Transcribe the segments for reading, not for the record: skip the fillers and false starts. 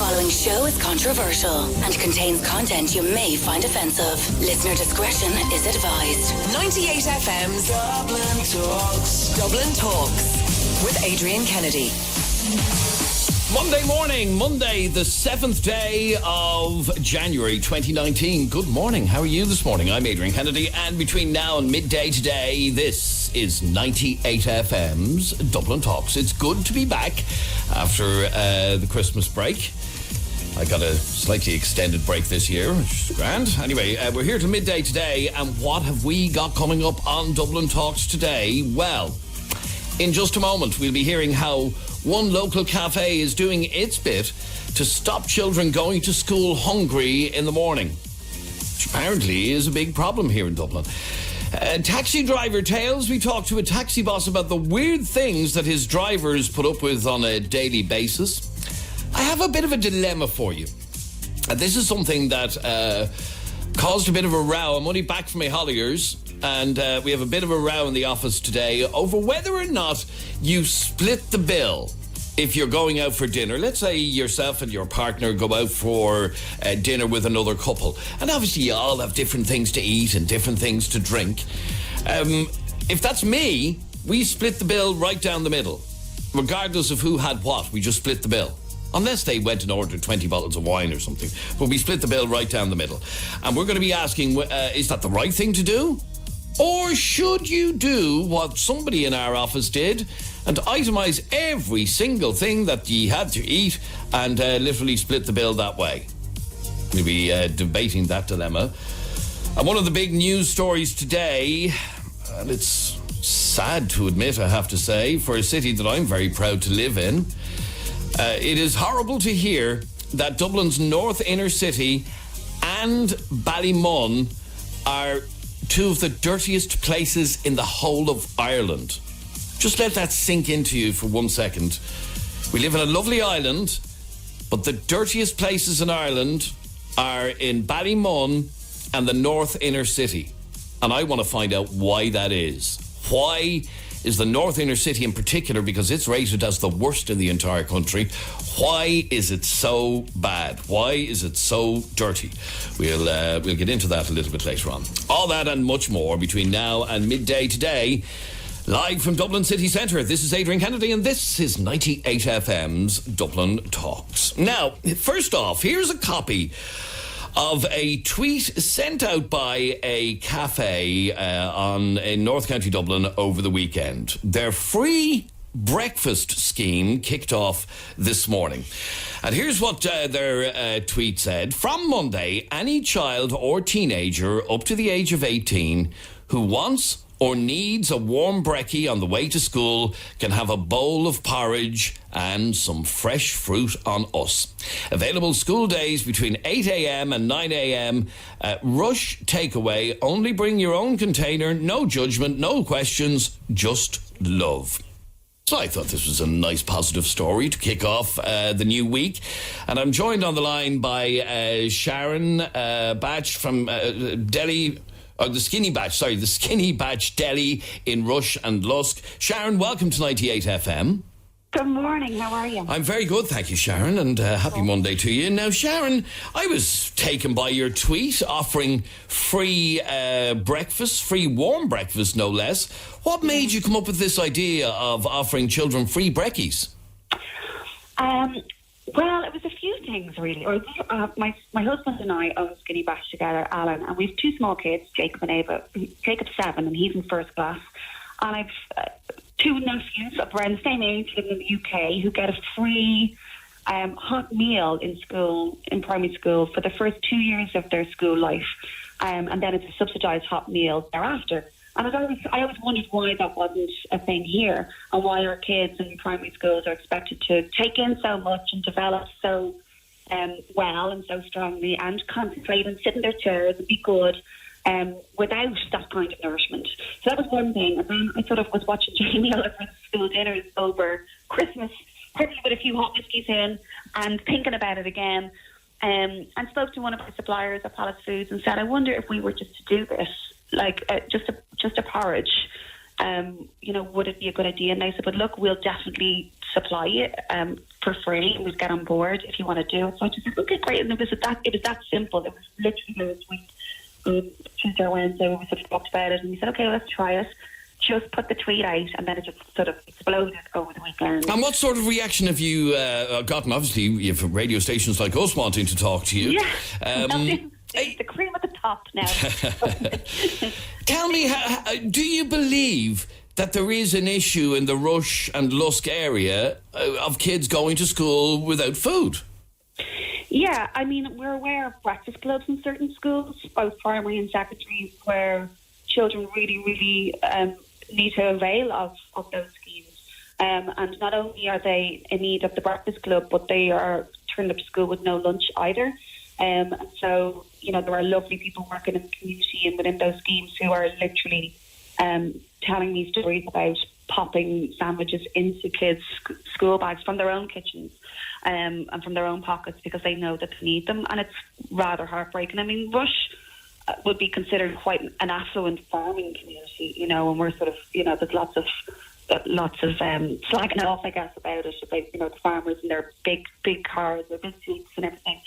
following show is controversial and contains content you may find offensive. Listener discretion is advised. 98 FM's Dublin Talks. Dublin Talks with Adrian Kennedy. Monday morning, Monday, the 7th day of January 2019. Good morning. How are you this morning? I'm Adrian Kennedy, and between now and midday today, this is 98 FM's Dublin Talks. It's good to be back after the Christmas break. I got a slightly extended break this year, which is grand. Anyway, we're here till midday today, and what have we got coming up on Dublin Talks today? Well, in just a moment, we'll be hearing how one local cafe is doing its bit to stop children going to school hungry in the morning, which apparently is a big problem here in Dublin. Taxi driver tales. We talk to a taxi boss about the weird things that his drivers put up with on a daily basis. I have a bit of a dilemma for you. This is something that caused a bit of a row. I'm only back from my holidays, and we have a bit of a row in the office today over whether or not you split the bill if you're going out for dinner. Let's say yourself and your partner go out for dinner with another couple, and obviously you all have different things to eat and different things to drink. If that's me, we split the bill right down the middle, regardless of who had what. We just split the bill. Unless they went and ordered 20 bottles of wine or something. But we split the bill right down the middle. And we're going to be asking, is that the right thing to do? Or should you do what somebody in our office did and itemise every single thing that you had to eat and literally split the bill that way? We'll be debating that dilemma. And one of the big news stories today, and it's sad to admit, I have to say, for a city that I'm very proud to live in, it is horrible to hear that Dublin's north inner city and Ballymun are two of the dirtiest places in the whole of Ireland. Just let that sink into you for 1 second. We live in a lovely island, but the dirtiest places in Ireland are in Ballymun and the north inner city. And I want to find out why that is. Why is the north inner city in particular, because it's rated as the worst in the entire country, why is it so bad? Why is it so dirty? We'll get into that a little bit later on. All that and much more between now and midday today, live from Dublin City Centre. This is Adrian Kennedy, and this is 98 FM's Dublin Talks. Now, first off, here's a copy of a tweet sent out by a cafe in North County Dublin over the weekend. Their free breakfast scheme kicked off this morning. And here's what their tweet said. From Monday, any child or teenager up to the age of 18 who wants or needs a warm brekkie on the way to school can have a bowl of porridge and some fresh fruit on us. Available school days between 8 a.m. and 9 a.m. Rush takeaway. Only bring your own container. No judgment, no questions, just love. So I thought this was a nice positive story to kick off the new week. And I'm joined on the line by Sharon Batch from Delhi. The Skinny Batch Deli in Rush and Lusk. Sharon, welcome to 98 FM. Good morning, how are you? I'm very good, thank you, Sharon, and happy Monday to you. Now, Sharon, I was taken by your tweet offering free breakfast, free warm breakfast, no less. What made you come up with this idea of offering children free brekkies? Well, it was a few things, really. My husband and I own Skinny Bash together, Alan, and we have two small kids, Jacob and Ava. Jacob's 7, and he's in first class. And I've two nephews of around the same age living in the UK who get a free hot meal in school, in primary school, for the first 2 years of their school life. And then it's a subsidised hot meal thereafter. And I always wondered why that wasn't a thing here, and why our kids in primary schools are expected to take in so much and develop so well and so strongly and concentrate and sit in their chairs and be good without that kind of nourishment. So that was one thing. And then I sort of was watching Jamie Oliver's school dinners over Christmas, probably with a few hot whiskies in, and thinking about it again. And spoke to one of our suppliers at Palace Foods and said, I wonder if we were just to do this, like just a porridge, would it be a good idea? And they said, but look, we'll definitely supply it for free, and we'd get on board if you want to do it. So I just said, okay, great. And it was that simple. It was literally last week, Tuesday or Wednesday, we sort of talked about it, and we said, okay, let's try it. Just put the tweet out, and then it just sort of exploded over the weekend. And what sort of reaction have you gotten? Obviously, you have radio stations like us wanting to talk to you. Yeah, the cream at the top now. Tell me, do you believe that there is an issue in the Rush and Lusk area of kids going to school without food? Yeah, I mean, we're aware of breakfast clubs in certain schools, both primary and secondary, where children really, really need to avail of those schemes. And not only are they in need of the breakfast club, but they are turned up to school with no lunch either. And so, there are lovely people working in the community and within those schemes who are literally telling me stories about popping sandwiches into kids' school bags from their own kitchens and from their own pockets because they know that they need them. And it's rather heartbreaking. I mean, Rush would be considered quite an affluent farming community, and we're sort of, there's lots of slagging off, I guess, about it, about, the farmers and their big cars, their big suits and everything.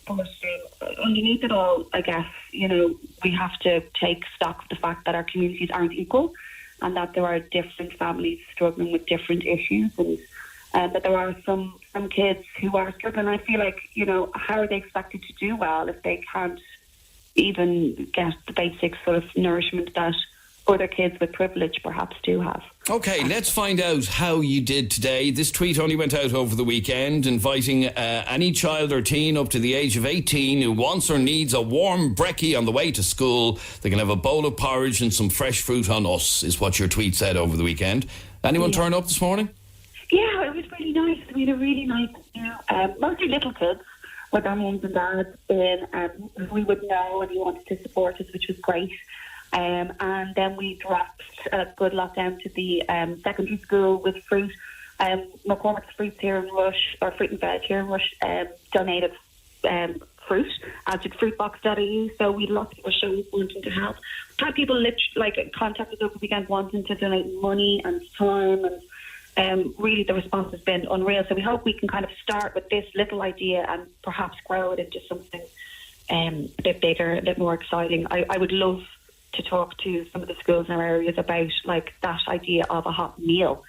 But underneath it all, I guess, we have to take stock of the fact that our communities aren't equal and that there are different families struggling with different issues, and that there are some kids who are struggling. I feel like, how are they expected to do well if they can't even get the basic sort of nourishment that other kids with privilege perhaps do have? Okay, let's find out how you did today. This tweet only went out over the weekend, inviting any child or teen up to the age of 18 who wants or needs a warm brekkie on the way to school. They can have a bowl of porridge and some fresh fruit on us, is what your tweet said over the weekend. Anyone turn up this morning? Yeah, it was really nice. We had a really nice, mostly little kids with their mums and dads in, who we would know and who wanted to support us, which was great. And then we dropped a good lot down to the secondary school with fruit. McCormick's Fruits here in Rush, or Fruit and Veg here in Rush, donated fruit, as did fruitbox.ie. So we had lots of people showing wanting to help. We've had people contact us over the weekend wanting to donate money and time, and really the response has been unreal. So we hope we can kind of start with this little idea and perhaps grow it into something a bit bigger, a bit more exciting. I would love to talk to some of the schools in our areas about that idea of a hot meal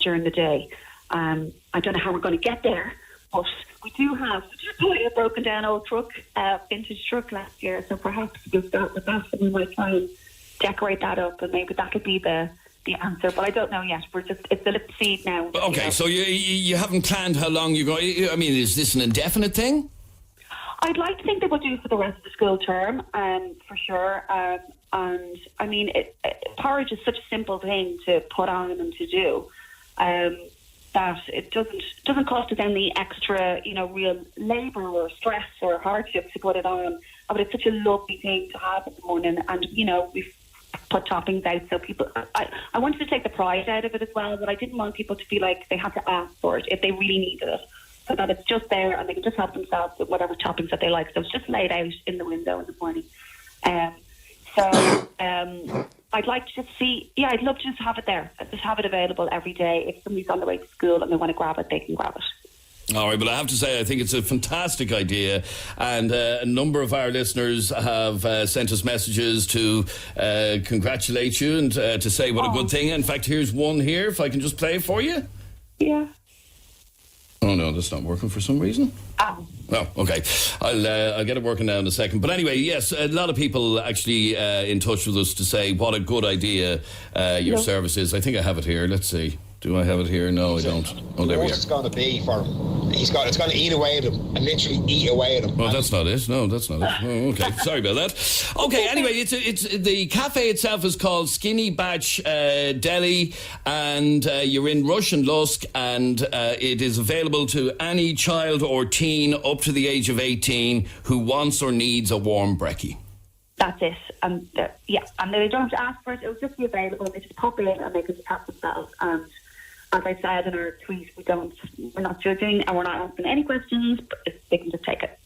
during the day. I don't know how we're going to get there, but we do have a broken down old truck, vintage truck last year, so perhaps we'll start with that and we might try and decorate that up, and maybe that'll be the answer, but I don't know yet. It's a little seed now. Okay, so you haven't planned how long you're going. I mean, is this an indefinite thing? I'd like to think they will do for the rest of the school term, for sure. And I mean, porridge is such a simple thing to put on and to do, that it doesn't cost us any extra, real labour or stress or hardship to put it on. But it's such a lovely thing to have in the morning, and we've put toppings out so people. I wanted to take the pride out of it as well, but I didn't want people to feel like they had to ask for it if they really needed it, so that it's just there and they can just help themselves with whatever toppings that they like. So it's just laid out in the window in the morning. So I'd like to just see, I'd love to just have it there, just have it available every day. If somebody's on the way to school and they want to grab it, they can grab it. All right, but I have to say, I think it's a fantastic idea, and a number of our listeners have sent us messages to congratulate you and to say what a good thing. In fact, here's one here, if I can just play it for you. Yeah. Oh no, that's not working for some reason. Oh, okay. I'll get it working now in a second. But anyway, yes, a lot of people actually in touch with us to say what a good idea your service is. I think I have it here. Let's see. Do I have it here? No, I don't. Oh, there we are. It's going to be for him. It's going to eat away at him and literally eat away at him. Oh, that's not it. No, that's not it. Oh, okay, sorry about that. Okay, anyway, it's the cafe itself is called Skinny Batch Deli, and you're in Rush and Lusk, and it is available to any child or teen up to the age of 18 who wants or needs a warm brekkie. That's it. And and they don't have to ask for it. It will just be available. They just pop in and they can just help themselves. And as I said in our tweet, we're not judging and we're not asking any questions, but they can just take it.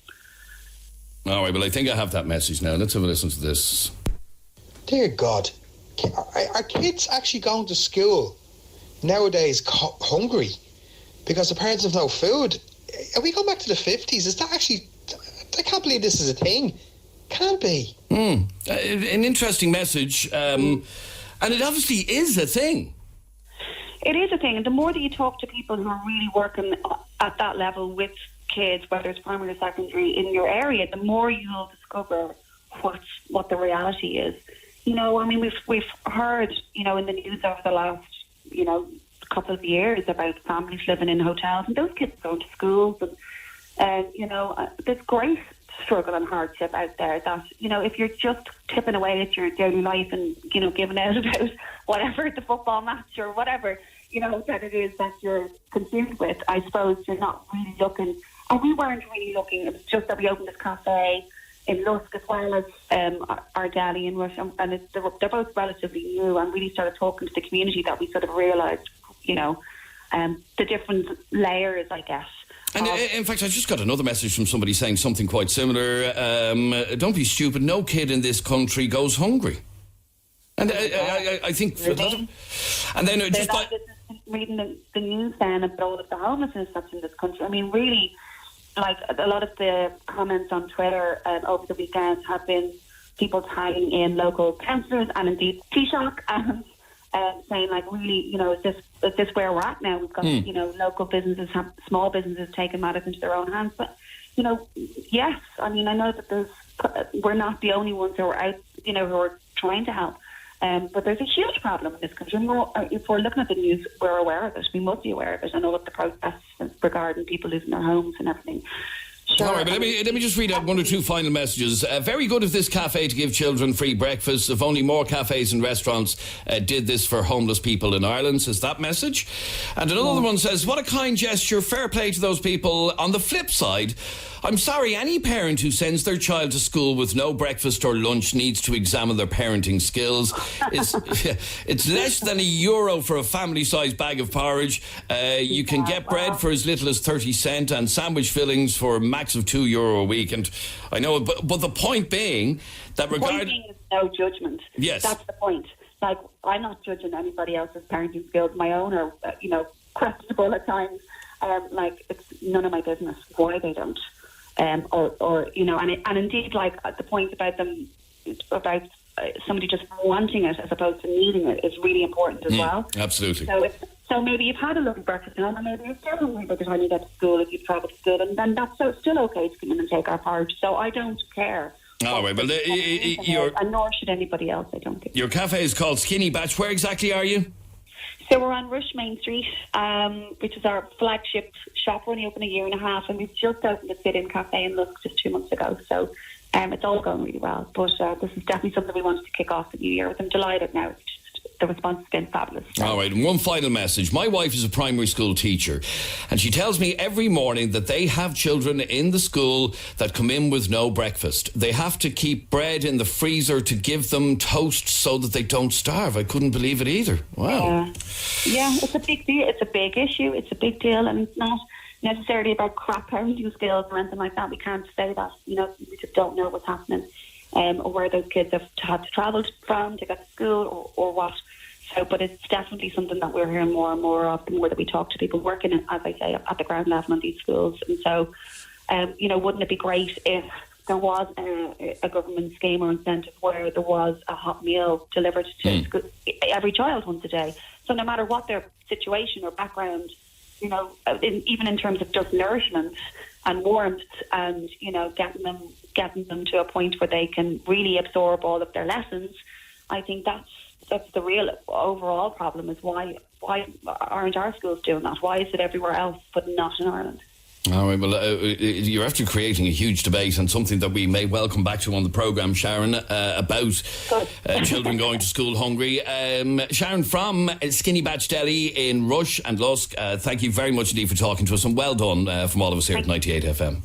All right, well, I think I have that message now. Let's have a listen to this. Dear God, are kids actually going to school nowadays hungry? because the parents have no food. Are we going back to the 50s? Is that actually... I can't believe this is a thing. Can't be. An interesting message. And it obviously is a thing. It is a thing. And the more that you talk to people who are really working at that level with kids, whether it's primary or secondary, in your area, the more you'll discover what the reality is. You know, I mean, we've heard, you know, in the news over the last, you know, couple of years about families living in hotels, and those kids going to schools, and you know, there's great struggle and hardship out there that, you know, if you're just tipping away at your daily life and, you know, giving out about whatever, the football match or whatever, you know, that it is that you're consumed with, I suppose you're not really looking. And we weren't really looking. It was just that we opened this cafe in Lusk as well as our deli in Rush, and they're both relatively new, and really started talking to the community that we sort of realised, you know, the different layers, I guess. And in fact, I just got another message from somebody saying something quite similar. Don't be stupid. No kid in this country goes hungry. And I think... Really? And then just like... Reading the news then about all of the homelessness that's in this country. I mean, really, like a lot of the comments on Twitter over the weekend have been people tagging in local councillors and indeed Taoiseach and saying, like, really, you know, is this where we're at now? We've got, you know, local businesses, small businesses taking matters into their own hands. But, you know, yes, I mean, I know that we're not the only ones who are out, you know, who are trying to help. But there's a huge problem in this country. If we're looking at the news, we're aware of it. We must be aware of it. And all of the protests regarding people losing their homes and everything. Sure. All right, but let me just read out one or two final messages. Very good of this cafe to give children free breakfast. If only more cafes and restaurants did this for homeless people in Ireland, says that message. And another one says, what a kind gesture, fair play to those people. On the flip side, I'm sorry, any parent who sends their child to school with no breakfast or lunch needs to examine their parenting skills. It's less than €1 for a family-sized bag of porridge. You can get bread for as little as 30 cents and sandwich fillings for a max of €2 a week. And I know, but the point being that the point being is no judgment. Yes. That's the point. Like, I'm not judging anybody else's parenting skills. My own are, you know, questionable at times. Like, it's none of my business why they don't. Or you know, and indeed, like the point about somebody just wanting it as opposed to needing it is really important as well. Absolutely. So maybe you've had a lovely breakfast now, and maybe you're still hungry by the time you get to school if you've travelled to school, and then that's still okay to come in and take our porridge. So I don't care. All right, well, and nor should anybody else. I don't think. Your cafe is called Skinny Batch. Where exactly are you? So we're on Rush Main Street, which is our flagship shop. We're only open a year and a half, and we've just opened a sit-in cafe in Lusk just 2 months ago. So it's all going really well. But this is definitely something we wanted to kick off the new year with. I'm delighted now. It's just, the response has been fabulous. So. All right, and one final message. My wife is a primary school teacher, and she tells me every morning that they have children in the school that come in with no breakfast. They have to keep bread in the freezer to give them toast so that they don't starve. I couldn't believe it either. Wow. Yeah, it's a big deal. It's a big issue. It's a big deal, and it's not necessarily about crap parenting skills or anything like that. We can't say that. You know, we just don't know what's happening, or where those kids have had to travel from to get to school, or what. So, but it's definitely something that we're hearing more and more of the more that we talk to people working, as I say, at the ground level in these schools. And so, you know, wouldn't it be great if there was a government scheme or incentive where there was a hot meal delivered to school, every child once a day? So no matter what their situation or background, you know, even in terms of just nourishment and warmth, and you know, getting them to a point where they can really absorb all of their lessons, I think that's the real overall problem. Is why aren't our schools doing that? Why is it everywhere else but not in Ireland? All right, well, you're after creating a huge debate, and something that we may well come back to on the programme, Sharon, about children going to school hungry. Sharon from Skinny Batch Deli in Rush and Lusk, thank you very much indeed for talking to us, and well done from all of us here at 98 FM.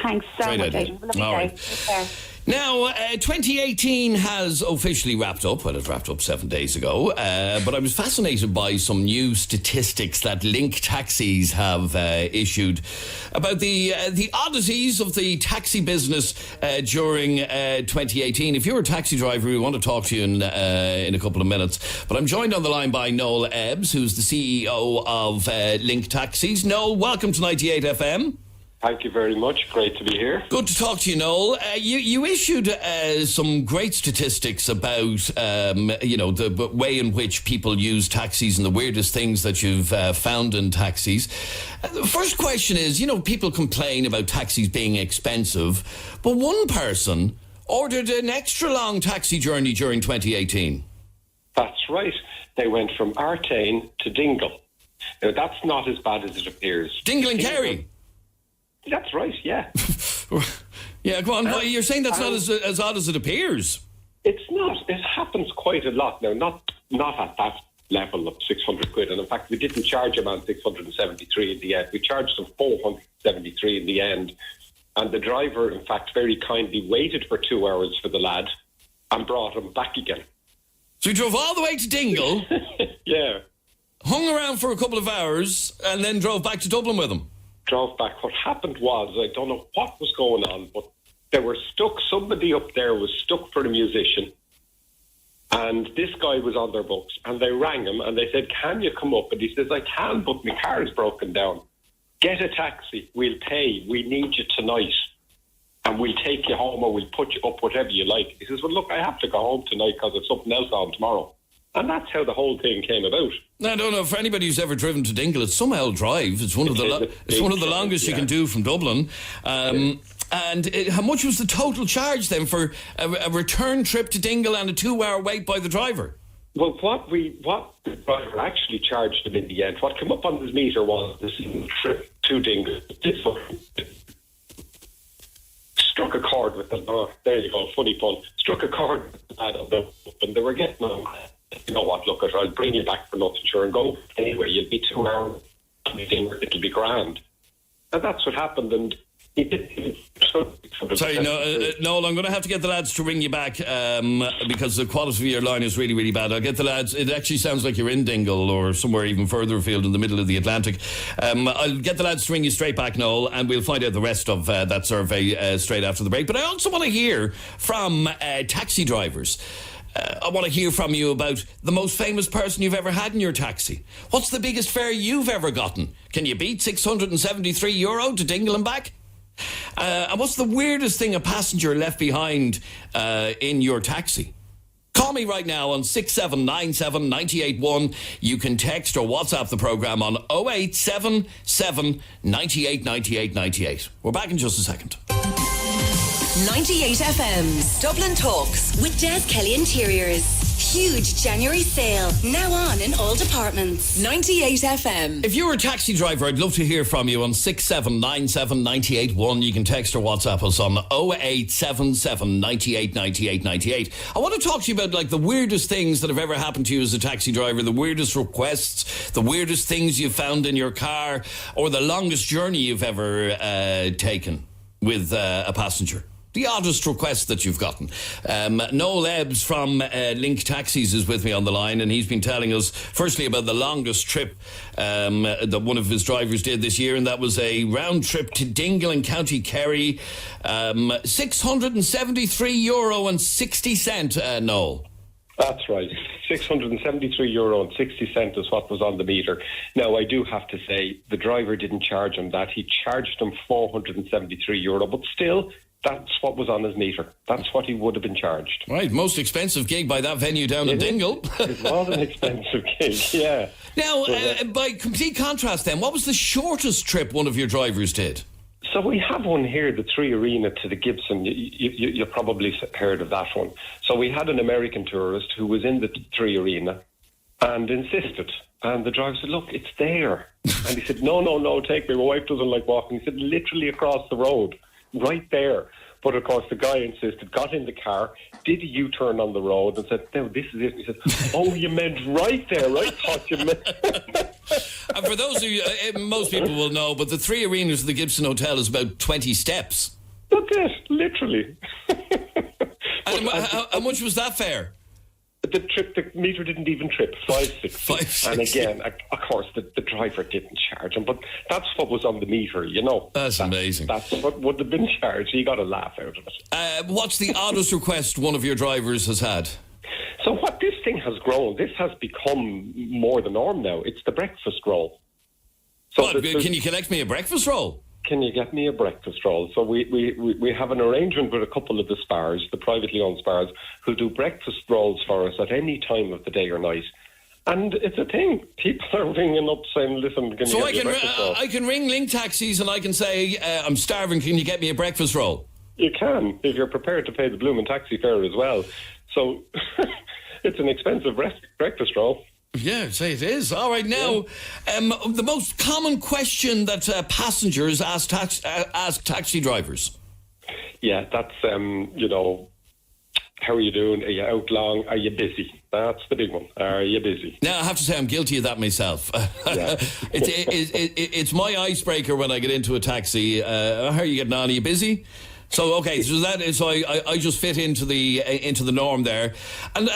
Thanks so Great much, idea. Adrian. Have a lovely All day. right. Take care. Now, 2018 has officially wrapped up. Well, it wrapped up 7 days ago. But I was fascinated by some new statistics that Link Taxis have issued about the oddities of the taxi business during 2018. If you're a taxi driver, we want to talk to you in a couple of minutes. But I'm joined on the line by Noel Ebbs, who's the CEO of Link Taxis. Noel, welcome to 98 FM. Thank you very much. Great to be here. Good to talk to you, Noel. You issued some great statistics about, the way in which people use taxis and the weirdest things that you've found in taxis. The first question is, people complain about taxis being expensive, but one person ordered an extra long taxi journey during 2018. That's right. They went from Artane to Dingle. Now, that's not as bad as it appears. Dingle and Kerry? That's right, yeah. Yeah, go on. You're saying that's not as odd as it appears. It's not. It happens quite a lot now. Not at that level of 600 quid. And in fact, we didn't charge a man 673 in the end. We charged him 473 in the end. And the driver, in fact, very kindly waited for 2 hours for the lad and brought him back again. So he drove all the way to Dingle, Yeah. hung around for a couple of hours, and then drove back to Dublin with him. Drove back. What happened was, I don't know what was going on, but they were stuck. Somebody up there was stuck for a musician, and this guy was on their books, and they rang him and they said, "Can you come up?" And he says, "I can, but my car is broken down. Get a taxi. We'll pay. We need you tonight, and we'll take you home or we'll put you up, whatever you like." He says, "Well, look, I have to go home tonight because there's something else on tomorrow." And that's how the whole thing came about. I don't know, for anybody who's ever driven to Dingle, it's some hell drive. It's one of the longest you can do from Dublin. And how much was the total charge then for a return trip to Dingle and a 2-hour wait by the driver? Well, what the driver actually charged him in the end, what came up on his meter was the single trip to Dingle. Struck a chord with them. Oh, there you go, funny pun. Struck a chord with the lad on the and they were getting on. You know what, look, I'll bring you back for nothing, sure, and go anywhere. You'll be 2 hours, it'll be grand. And that's what happened, and he did. Sorry, Noel, I'm going to have to get the lads to ring you back because the quality of your line is really, really bad. I'll get the lads. It actually sounds like you're in Dingle or somewhere even further afield in the middle of the Atlantic. I'll get the lads to ring you straight back, Noel, and we'll find out the rest of that survey straight after the break. But I also want to hear from taxi drivers. I want to hear from you about the most famous person you've ever had in your taxi. What's the biggest fare you've ever gotten? Can you beat €673 to Dingle and back? And what's the weirdest thing a passenger left behind in your taxi? Call me right now on 6797 981. You can text or WhatsApp the programme on 0877 98 98 98. We're back in just a second. 98 FM's Dublin Talks. With Des Kelly Interiors. Huge January sale. Now on in all departments. 98 FM. If you're a taxi driver, I'd love to hear from you on 6797 981. You can text or WhatsApp us on 0877 98 98 98. I want to talk to you about the weirdest things that have ever happened to you as a taxi driver, the weirdest requests, the weirdest things you've found in your car, or the longest journey you've ever taken with a passenger. The oddest request that you've gotten. Noel Ebbs from Link Taxis is with me on the line, and he's been telling us, firstly, about the longest trip that one of his drivers did this year, and that was a round trip to Dingle in County Kerry. €673.60, Noel. That's right. €673.60 is what was on the meter. Now, I do have to say, the driver didn't charge him that. He charged him €473, but still, that's what was on his meter. That's what he would have been charged. Right, most expensive gig by that venue down in Dingle. It was an expensive gig, yeah. Now, by complete contrast then, what was the shortest trip one of your drivers did? So we have one here, the 3 Arena to the Gibson. You probably heard of that one. So we had an American tourist who was in the 3 Arena and insisted. And the driver said, "Look, it's there." And he said, no, take me. My wife doesn't like walking. He said, "Literally across the road, right there." But of course, the guy insisted, got in the car, did a U-turn on the road and said, "No, this is it." And he said, "Oh, you meant right there. I thought you meant..." And for those of you, most people will know, but the 3 arenas of the Gibson Hotel is about 20 steps. That's it, literally. And how much was that fare? The meter didn't even trip, 560. 560. And again, of course, the driver didn't charge him, but that's what was on the meter, you know. That's amazing. That's what would have been charged. You got a laugh out of it. What's the oddest request one of your drivers has had? So what this thing has grown, this has become more the norm now. It's the breakfast roll. So What, can you collect me a breakfast roll? Can you get me a breakfast roll? So we have an arrangement with a couple of the spars, the privately owned spars, who do breakfast rolls for us at any time of the day or night. And it's a thing. People are ringing up saying, listen, can you get me a breakfast roll? I can ring Link Taxis and I can say, I'm starving, can you get me a breakfast roll? You can, if you're prepared to pay the blooming taxi fare as well. So it's an expensive breakfast roll. Yeah, say it is. All right, now, the most common question that passengers ask taxi drivers. Yeah, that's, how are you doing? Are you out long? Are you busy? That's the big one. Are you busy? Now, I have to say I'm guilty of that myself. Yeah. It's my icebreaker when I get into a taxi. How are you getting on? Are you busy? So okay, so that is I just fit into the norm there. And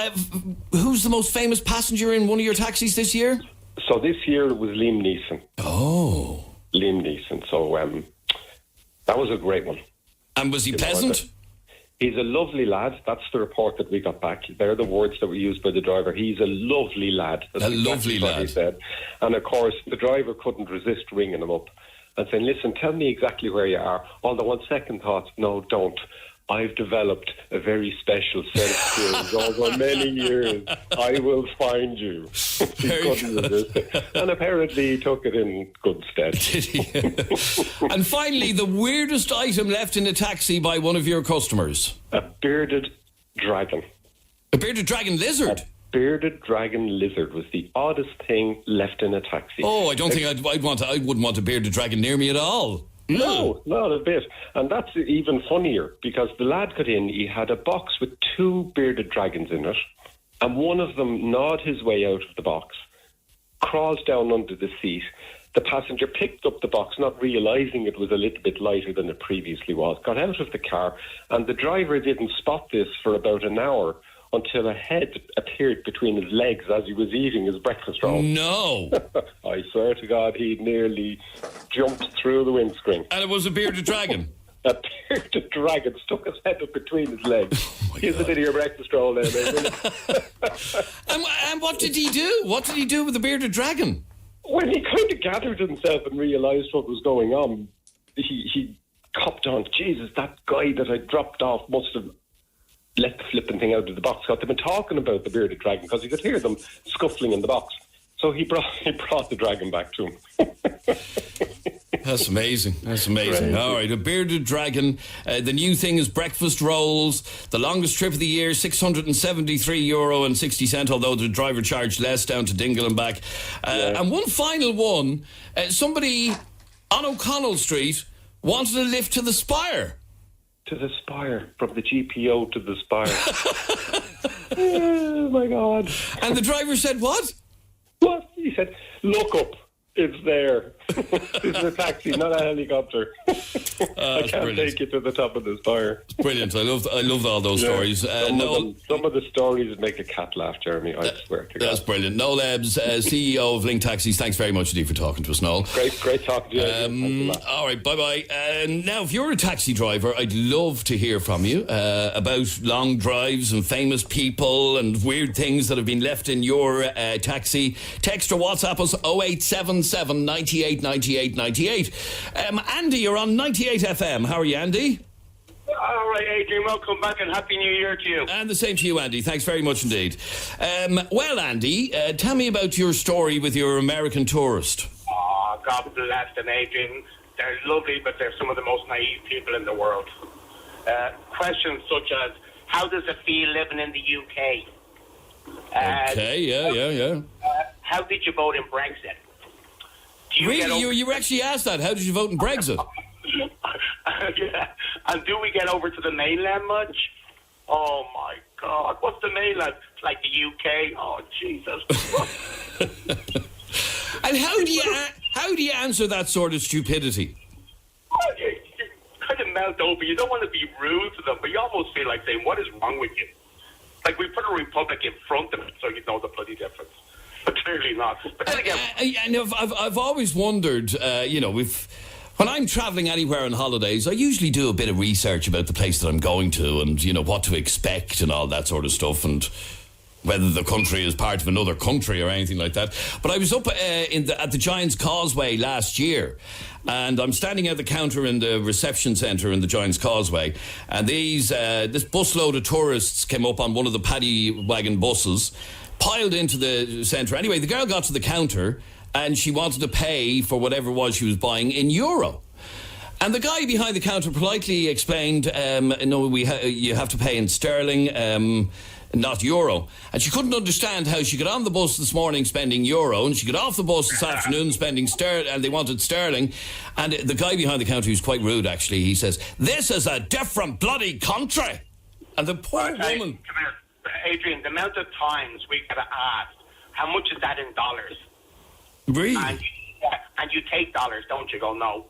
who's the most famous passenger in one of your taxis this year? So this year it was Liam Neeson. Oh, Liam Neeson. So that was a great one. And was he pleasant? He's a lovely lad. That's the report that we got back. They're the words that were used by the driver. He's a lovely lad. That's lovely what lad. he said. And of course, the driver couldn't resist ringing him up and saying, listen, tell me exactly where you are. Although on second thought, no, don't. I've developed a very special set of skills over many years. I will find you. He couldn't resist it. And apparently he took it in good stead. And finally, the weirdest item left in a taxi by one of your customers. A bearded dragon. A bearded dragon lizard? Bearded dragon lizard was the oddest thing left in a taxi. Oh, I don't think I wouldn't want a bearded dragon near me at all. No, not a bit. And that's even funnier because the lad got in, he had a box with 2 bearded dragons in it, and one of them gnawed his way out of the box, crawls down under the seat. The passenger picked up the box, not realising it was a little bit lighter than it previously was, got out of the car, and the driver didn't spot this for about an hour until a head appeared between his legs as he was eating his breakfast roll. No. I swear to God, he nearly jumped through the windscreen. And it was a bearded dragon? A bearded dragon stuck his head up between his legs. Here's a bit of your breakfast roll there, mate. And what did he do? What did he do with the bearded dragon? When he kind of gathered himself and realised what was going on, he copped on, Jesus, that guy that I dropped off must have let the flipping thing out of the box. Because they've been talking about the bearded dragon because he could hear them scuffling in the box. So he brought the dragon back to him. That's amazing. That's amazing. Right. All right, a bearded dragon. The new thing is breakfast rolls. The longest trip of the year, €673.60, although the driver charged less down to Dingle and back. And one final one. Somebody on O'Connell Street wanted a lift to the Spire. To the Spire, from the GPO to the Spire. Oh, my God. And the driver said, what? What? He said, look up. It's there. It's a taxi, not a helicopter. I can't brilliant. take you to the top of the Spire. It's brilliant. I loved all those stories. Some of the stories would make a cat laugh, Jeremy. I swear to God. That's brilliant. Noel Ebbs, CEO of Link Taxis. Thanks very much indeed for talking to us, Noel. Great talking to you. Thanks a lot. All right, bye-bye. Now, if you're a taxi driver, I'd love to hear from you about long drives and famous people and weird things that have been left in your taxi. Text or WhatsApp us 0877 98 98 98. Andy, you're on 98 FM. How are you, Andy? All right, Adrian, welcome back and Happy New Year to you. And the same to you, Andy. Thanks very much indeed. Well, Andy, tell me about your story with your American tourist. Oh, God bless them, Adrian. They're lovely, but they're some of the most naive people in the world. Questions such as, how does it feel living in the UK? Okay, yeah. How did you vote in Brexit? Really? You were actually asked that? How did you vote in Brexit? Yeah. And do we get over to the mainland much? Oh, my God. What's the mainland? Like the UK? Oh, Jesus. And how do you answer that sort of stupidity? Oh, you kind of melt over. You don't want to be rude to them, but you almost feel like saying, what is wrong with you? Like, we put a Republic in front of it so you know the bloody difference. But clearly not. But then again... And I've always wondered, when I'm travelling anywhere on holidays, I usually do a bit of research about the place that I'm going to and, what to expect and all that sort of stuff and whether the country is part of another country or anything like that. But I was up at the Giant's Causeway last year, and I'm standing at the counter in the reception centre in the Giant's Causeway, and this busload of tourists came up on one of the paddy wagon buses, piled into the centre. Anyway, the girl got to the counter, and she wanted to pay for whatever it was she was buying in euro. And the guy behind the counter politely explained, no, you have to pay in sterling, not euro. And she couldn't understand how she got on the bus this morning spending euro and she got off the bus this afternoon spending sterling, and they wanted sterling. And the guy behind the counter, who's quite rude actually, he says, "This is a different bloody country." And the poor woman... Come here, Adrian, the amount of times we get asked, how much is that in dollars? Really? And you take dollars, don't you? Go, no.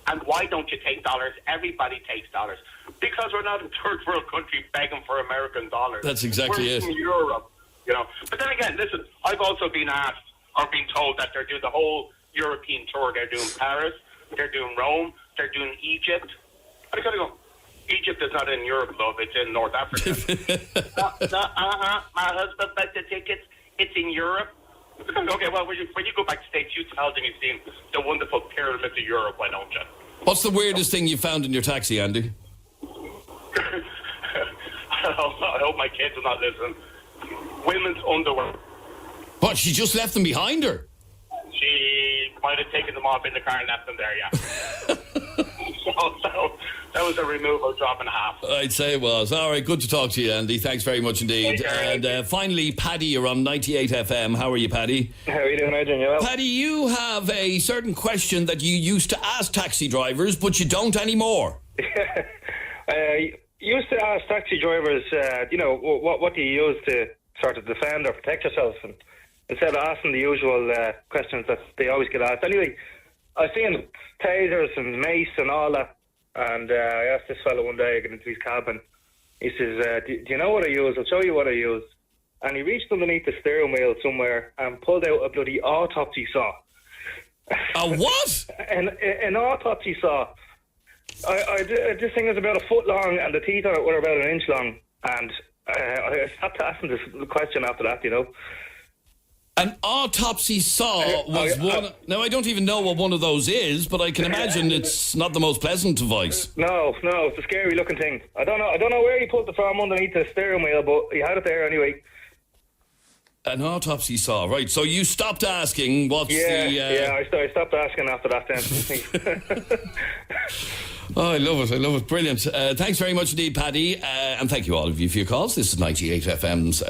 And why don't you take dollars? Everybody takes dollars. Because we're not a third world country begging for American dollars. That's exactly it. We're in Europe, But then again, listen, I've also been asked or been told that they're doing the whole European tour. They're doing Paris, they're doing Rome, they're doing Egypt. I gotta go, Egypt is not in Europe, love. It's in North Africa. My husband bought the tickets. It's in Europe. Okay, well, when you go back to States, you tell them you've seen the wonderful pyramids of Europe, why don't you? What's the weirdest thing you found in your taxi, Andy? I hope my kids are not listening. Women's underwear. What, she just left them behind her? She might have taken them off in the car and left them there, yeah. so that was a removal job and a half. I'd say it was. All right, good to talk to you, Andy. Thanks very much indeed. And finally, Paddy, you're on 98 FM. How are you, Paddy? How are you doing, Adrian? You well? Paddy, you have a certain question that you used to ask taxi drivers, but you don't anymore. Used to ask taxi drivers, what do you use to sort of defend or protect yourself? And instead of asking the usual questions that they always get asked. Anyway, I've seen tasers and mace and all that. And I asked this fellow one day, I got into his cab, and he says, do you know what I use? I'll show you what I use. And he reached underneath the steering wheel somewhere and pulled out a bloody autopsy saw. A what? An autopsy saw. This thing is about a foot long, and the teeth on it were about an inch long. And I stopped asking this question after that, An autopsy saw was one... Now, I don't even know what one of those is, but I can imagine it's not the most pleasant device. No, it's a scary looking thing. I don't know where he put the from underneath the steering wheel, but he had it there anyway. An autopsy saw, right. So you stopped asking what's I stopped asking after that then. Oh, I love it. Brilliant. Thanks very much indeed, Paddy. And thank you all of you for your calls. This is 98 FM's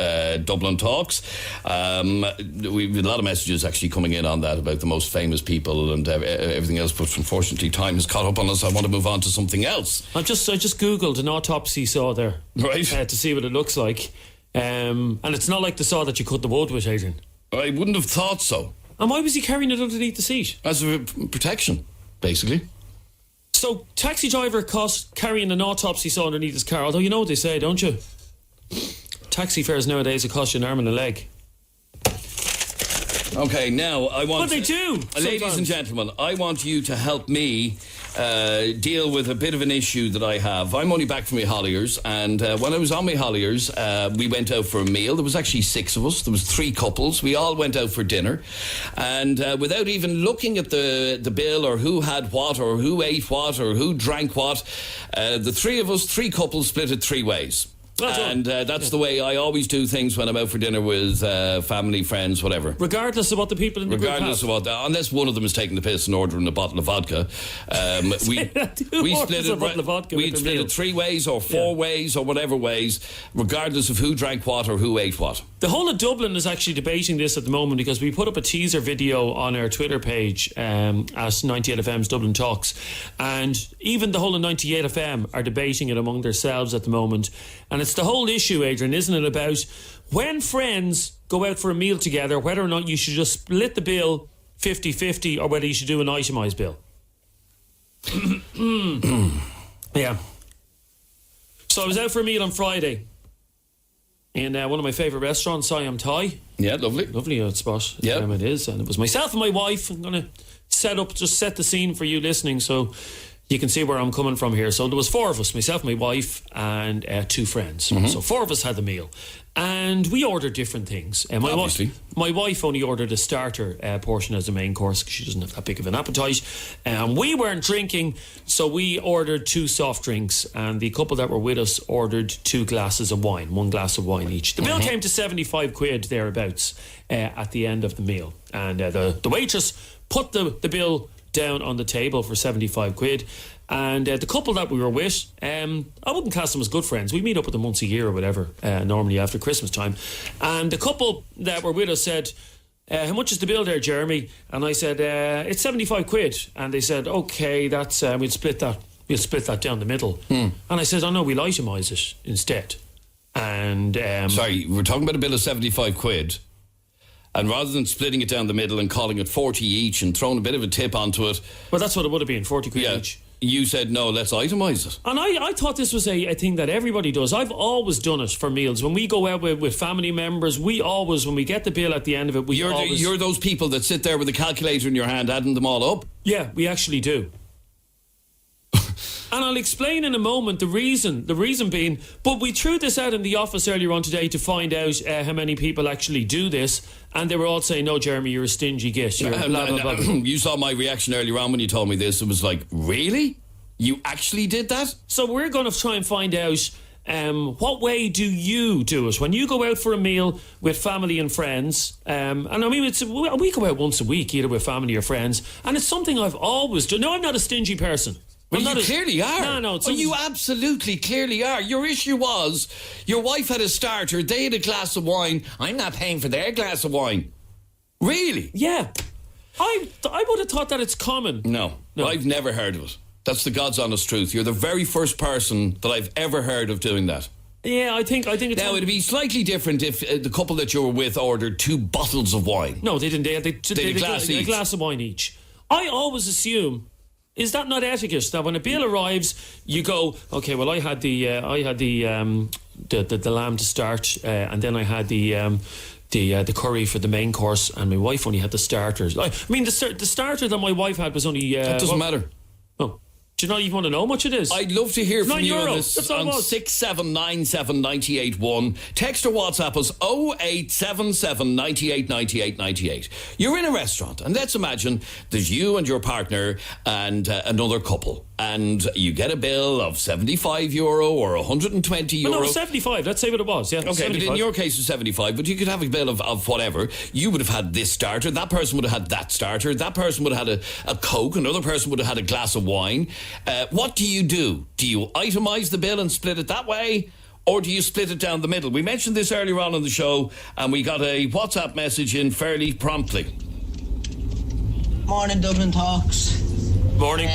Dublin Talks. We've a lot of messages actually coming in on that about the most famous people and everything else, but unfortunately time has caught up on us. I want to move on to something else. I just Googled an autopsy saw there. Right. To see what it looks like. And it's not like the saw that you cut the wood with, Adrian. I wouldn't have thought so. And why was he carrying it underneath the seat? As a protection, basically. So, taxi driver caught carrying an autopsy saw underneath his car. Although you know what they say, don't you? Taxi fares nowadays, it costs you an arm and a leg. Okay, now I want... But they do! Ladies and gentlemen, I want you to help me deal with a bit of an issue that I have. I'm only back from my Holliers, and when I was on my Holliers, we went out for a meal. There was actually 6 of us. There was 3 couples. We all went out for dinner, and without even looking at the bill or who had what or who ate what or who drank what, the 3 of us, 3 couples, split it 3 ways. And that's the way I always do things when I'm out for dinner with family, friends, whatever. Regardless of what the people in the group have. Regardless of what, unless one of them is taking the piss and ordering a bottle of vodka. We split it 3 ways or 4 ways or whatever ways, regardless of who drank what or who ate what. The whole of Dublin is actually debating this at the moment because we put up a teaser video on our Twitter page at 98FM's Dublin Talks, and even the whole of 98FM are debating it among themselves at the moment. And it's the whole issue, Adrian, isn't it, about when friends go out for a meal together, whether or not you should just split the bill 50-50 or whether you should do an itemised bill. Yeah. So I was out for a meal on Friday in one of my favourite restaurants, Siam Thai. Yeah, lovely. Lovely spot. Yeah. It is. And it was myself and my wife. I'm going to set the scene for you listening so you can see where I'm coming from here. So there was 4 of us, myself, my wife, and 2 friends. Mm-hmm. So 4 of us had the meal. And we ordered different things. Obviously. My wife only ordered a starter portion as a main course because she doesn't have that big of an appetite. We weren't drinking, so we ordered 2 soft drinks. And the couple that were with us ordered 2 glasses of wine, 1 glass of wine each. The bill came to 75 quid thereabouts at the end of the meal. And the waitress put the bill down on the table for 75 quid. And the couple that we were with, I wouldn't class them as good friends. We meet up with them once a year or whatever, normally after Christmas time. And the couple that were with us said, how much is the bill there, Jeremy? And I said, it's 75 quid. And they said, okay, that's we'll split that down the middle. And I said, oh no, we'll itemise it instead. And sorry, we're talking about a bill of 75 quid. And rather than splitting it down the middle and calling it 40 each and throwing a bit of a tip onto it... Well, that's what it would have been, 40 quid each. You said, no, let's itemise it. And I thought this was a thing that everybody does. I've always done it for meals. When we go out with family members, we always, when we get the bill at the end of it, You're those people that sit there with a calculator in your hand adding them all up? Yeah, we actually do. And I'll explain in a moment the reason being, but we threw this out in the office earlier on today to find out how many people actually do this, and they were all saying, no, Jeremy, you're a stingy git. You're blah, blah, blah. You saw my reaction earlier on when you told me this. It was like, really? You actually did that? So we're going to try and find out what way do you do it? When you go out for a meal with family and friends, and I mean, we go out once a week, either with family or friends, and it's something I've always done. No, I'm not a stingy person. Well, you clearly are. No. You absolutely clearly are. Your issue was your wife had a starter, they had a glass of wine. I'm not paying for their glass of wine. Really? Yeah. I would have thought that it's common. No, I've never heard of it. That's the God's honest truth. You're the very first person that I've ever heard of doing that. Yeah, I think it's... Now, it'd be slightly different if the couple that you were with ordered 2 bottles of wine. No, they didn't. They had a glass of wine each. I always assume... Is that not etiquette? That when a bill arrives, you go, okay, well, I had the lamb to start, and then I had the curry for the main course, and my wife only had the starters. I mean, the starter that my wife had was only... that doesn't matter. Oh. Do you not even want to know how much it is? I'd love to hear from you on this. That's all on 6797 981. Text or WhatsApp us 0877 98 98 98. You're in a restaurant, and let's imagine there's you and your partner and another couple, and you get a bill of €75 or €120. Well, no, 75. Let's say what it was. Yeah. Okay, 75. but in your case it's 75. But you could have a bill of whatever. You would have had this starter. That person would have had that starter. That person would have had a Coke. Another person would have had a glass of wine. What do you do? Do you itemise the bill and split it that way? Or do you split it down the middle? We mentioned this earlier on in the show, and we got a WhatsApp message in fairly promptly. Morning, Dublin Talks. Morning.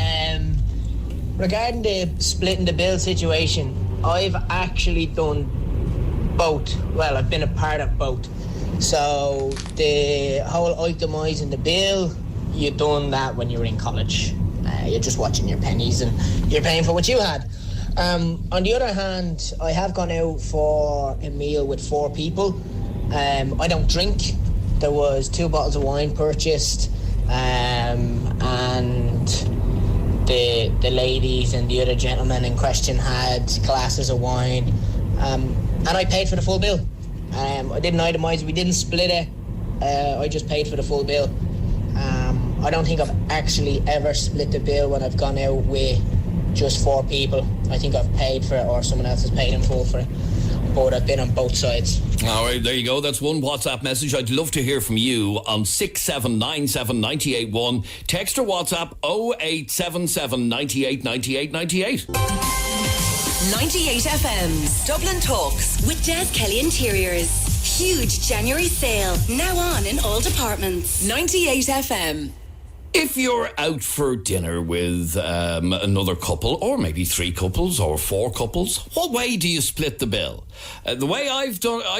Regarding the splitting the bill situation, I've actually done both. Well, I've been a part of both. So the whole itemising the bill, you done that when you were in college. You're just watching your pennies and you're paying for what you had. On the other hand, I have gone out for a meal with 4 people. I don't drink. There was 2 bottles of wine purchased, and the ladies and the other gentleman in question had glasses of wine, and I paid for the full bill. I didn't itemise. We didn't split it. I just paid for the full bill. I don't think I've actually ever split the bill when I've gone out with just 4 people. I think I've paid for it or someone else has paid in full for it. But I've been on both sides. All right, there you go. That's one WhatsApp message. I'd love to hear from you on 6797 981. Text or WhatsApp 0877 98 98 98. 98 FM's Dublin Talks with Des Kelly Interiors. Huge January sale now on in all departments. 98 FM. If you're out for dinner with another couple, or maybe 3 couples, or 4 couples, what way do you split the bill? The way I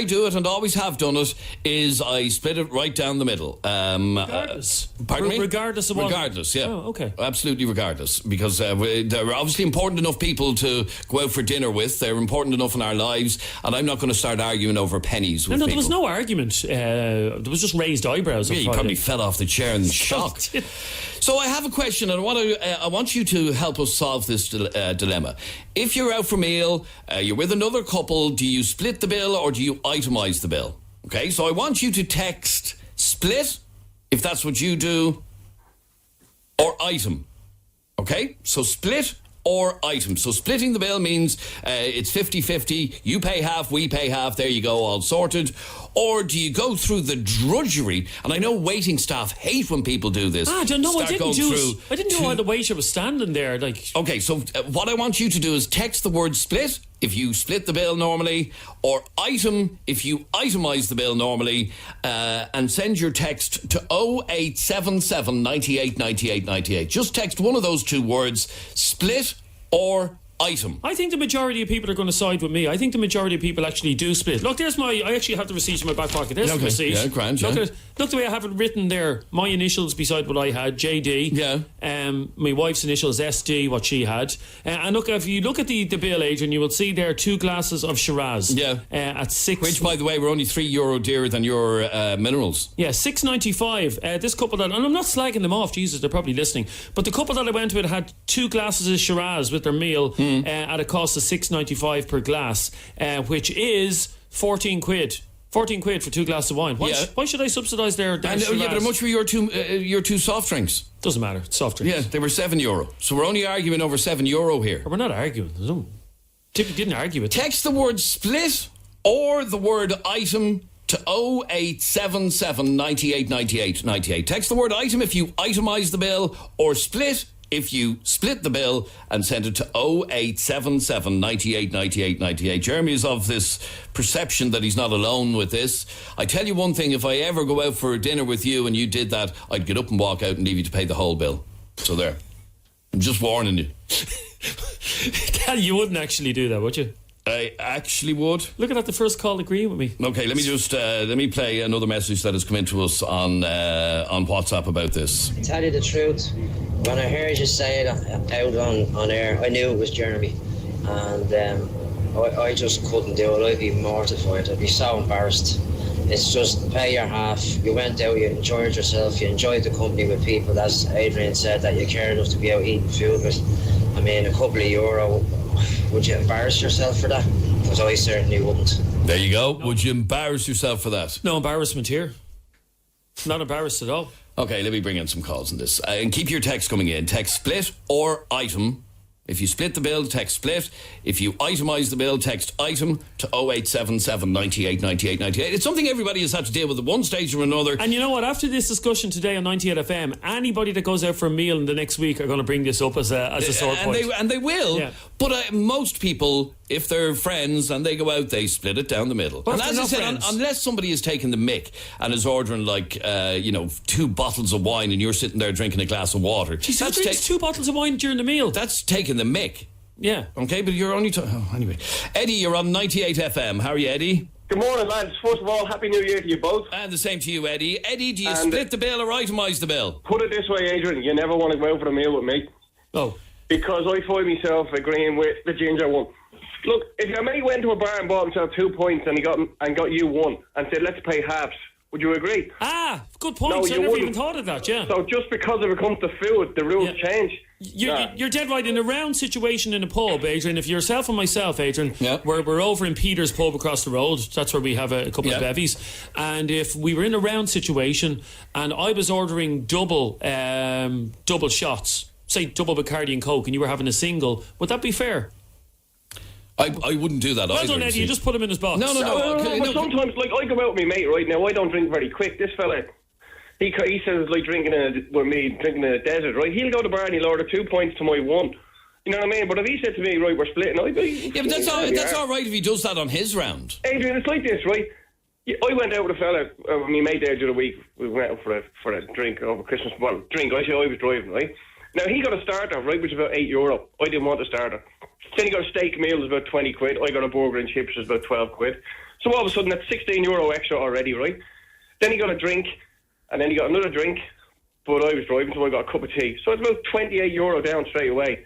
do it, and always have done it, is I split it right down the middle. Regardless. Pardon me? Regardless of what? Regardless, yeah. Oh, okay. Absolutely regardless. Because they're obviously important enough people to go out for dinner with. They're important enough in our lives, and I'm not going to start arguing over pennies with No, people. there was no argument. There was just raised eyebrows. Yeah, you probably fell off the chair in shock. So I have a question, and I want you to help us solve this dilemma. If you're out for a meal, you're with another couple, do you split the bill or do you itemise the bill? Okay, so I want you to text split, if that's what you do, or item. Okay, so split or item. So splitting the bill means it's 50-50, you pay half, we pay half, there you go, all sorted. Or do you go through the drudgery? And I know waiting staff hate when people do this. I didn't know why the waiter was standing there. Okay, so what I want you to do is text the word split if you split the bill normally, or item if you itemise the bill normally, and send your text to 0877 98 98 98. Just text one of those 2 words, split or item. I think the majority of people are going to side with me. I think the majority of people actually do split. Look, I actually have the receipt in my back pocket. There's the receipt. Yeah, grand, yeah. Look the way I have it written there. My initials beside what I had, JD. Yeah. My wife's initials, SD, what she had. And look, if you look at the bill, Adrian, you will see there 2 glasses of Shiraz. Yeah. At 6. Which, by the way, were only €3 dearer than your minerals. Yeah, $6.95. This couple and I'm not slagging them off, Jesus, they're probably listening. But the couple that I went with had 2 glasses of Shiraz with their meal. At a cost of $6.95 per glass, which is 14 quid. 14 quid for 2 glasses of wine. Why should I subsidise their Shiraz? Yeah, but how much were your two soft drinks? Doesn't matter. It's soft drinks. Yeah, they were €7. So we're only arguing over €7 here. We're not arguing. Typically didn't argue it. Text the word split or the word item to 0877 98 98 98. Text the word item if you itemise the bill, or split if you split the bill, and send it to 0877 98 98 98. Jeremy is of this perception that he's not alone with this. I tell you one thing, if I ever go out for a dinner with you and you did that, I'd get up and walk out and leave you to pay the whole bill. So there. I'm just warning you. You wouldn't actually do that, would you? I actually would. Look at the first call agreeing with me. Okay, let me just let me play another message that has come into us on WhatsApp about this. To tell you the truth, when I heard you say it out on air, I knew it was Jeremy, and I just couldn't do it. I'd be mortified. I'd be so embarrassed. It's just pay your half. You went out, you enjoyed yourself, you enjoyed the company with people, as Adrian said, that you cared enough to be out eating food with. I mean, a couple of euro. Would you embarrass yourself for that? Because I certainly wouldn't. There you go. No. Would you embarrass yourself for that? No embarrassment here. Not embarrassed at all. Okay, let me bring in some calls on this. And keep your text coming in. Text split or item. If you split the bill, text split. If you itemise the bill, text item to 0877 98 98 98. It's something everybody has had to deal with at one stage or another. And you know what? After this discussion today on 98 FM, anybody that goes out for a meal in the next week are going to bring this up as a sore point. And they will. Yeah. But most people, if they're friends and they go out, they split it down the middle. But and as I said, unless somebody is taking the mick and is ordering 2 bottles of wine and you're sitting there drinking a glass of water. Jeez, who drinks 2 bottles of wine during the meal? That's taking the mick. Yeah. Okay, but you're only... anyway. Eddie, you're on 98 FM. How are you, Eddie? Good morning, lads. First of all, Happy New Year to you both. And the same to you, Eddie. Eddie, do you split the bill or itemise the bill? Put it this way, Adrian. You never want to go out for a meal with me. Oh. Because I find myself agreeing with the ginger one. Look, if your mate went to a bar and bought himself 2 points and he got you 1 and said, let's pay halves, would you agree? Ah, good point. No, I never even thought of that, yeah. So just because it comes to food, the rules change. You're dead right. In a round situation in a pub, Adrian, if yourself and myself, Adrian, we're over in Peter's pub across the road. That's where we have a couple of bevies. And if we were in a round situation and I was ordering double shots, say double Bacardi and Coke, and you were having a single, would that be fair? I wouldn't do that either. Well done, Eddie. You just put him in his box. No. But sometimes, I go out with my mate right now. I don't drink very quick. This fella, he says it's like drinking in a desert, right? He'll go to the bar and he'll order 2 points to my 1. You know what I mean? But if he said to me, right, we're splitting, I'd be... Yeah, but that's all right if he does that on his round. Adrian, it's like this, right? Yeah, I went out with a fella, my mate there the other week. We went out for a drink over Christmas. Well, drink, I was driving, right? Now, he got a starter, right, which is about €8. I didn't want a starter. Then he got a steak meal, it was about 20 quid. I got a burger and chips, it was about 12 quid. So all of a sudden, that's €16 extra already, right? Then he got a drink, and then he got another drink, but I was driving, so I got a cup of tea. So it's about €28 down straight away.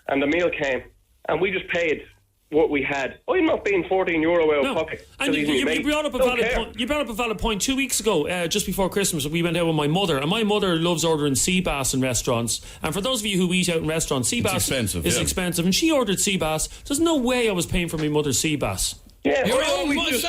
And the meal came, and we just paid what we had. I'm not paying €14 out of pocket. And you brought up a valid point. You brought up a valid point 2 weeks ago, just before Christmas. We went out with my mother, and my mother loves ordering sea bass in restaurants. And for those of you who eat out in restaurants, sea bass is expensive. And she ordered sea bass. There's no way I was paying for my mother's sea bass. Yeah, I always just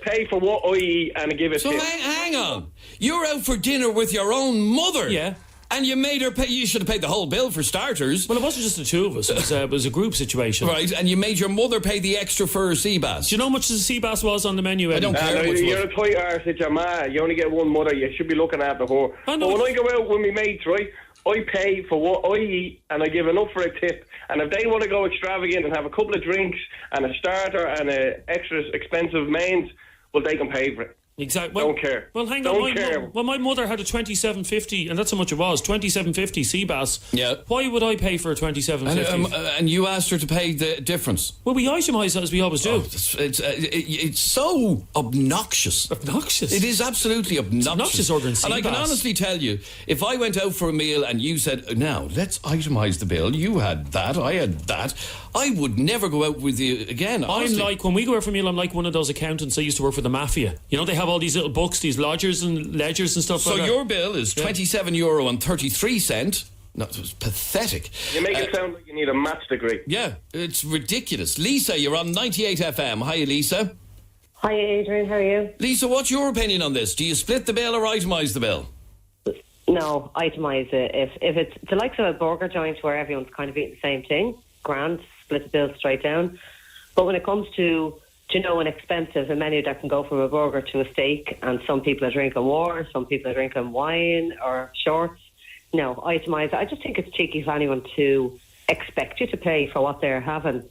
pay for what I eat and give it. So hang on, you're out for dinner with your own mother. Yeah. And you made her pay. You should have paid the whole bill for starters. Well, it wasn't just the two of us. It was a group situation. Right, and you made your mother pay the extra for sea bass. Do you know how much the sea bass was on the menu, Eddie? I don't care. You're a tight arse, it's your ma. You only get one mother. You should be looking after her. But when I go out with my mates, right, I pay for what I eat and I give enough for a tip. And if they want to go extravagant and have a couple of drinks and a starter and a extra expensive mains, well, they can pay for it. Exactly. Don't care. Well, hang on. My mother had a 27.50, and that's how much it was. 27.50 sea bass. Yeah. Why would I pay for a 27.50? And you asked her to pay the difference. Well, we itemise that as we always do. It's so obnoxious. Obnoxious. It is absolutely obnoxious. It's obnoxious ordering sea bass. And I can honestly tell you, if I went out for a meal and you said, "Now let's itemise the bill," you had that, I had that, I would never go out with you again. Honestly. I'm like, when we go out for a meal, I'm like one of those accountants that used to work for the mafia. You know, they have all these little books, these lodgers and ledgers and stuff like that. So your bill is €27.33. No, it was pathetic. You make it sound like you need a maths degree. Yeah, it's ridiculous. Lisa, you're on 98 FM. Hi, Lisa. Hi, Adrian. How are you? Lisa, what's your opinion on this? Do you split the bill or itemise the bill? No, itemise it. If it's the likes of a burger joint where everyone's kind of eating the same thing, grand, split the bill straight down. But when it comes to an expensive menu that can go from a burger to a steak, and some people are drinking water, some people are drinking wine or shorts, no, itemise it. I just think it's cheeky for anyone to expect you to pay for what they're having.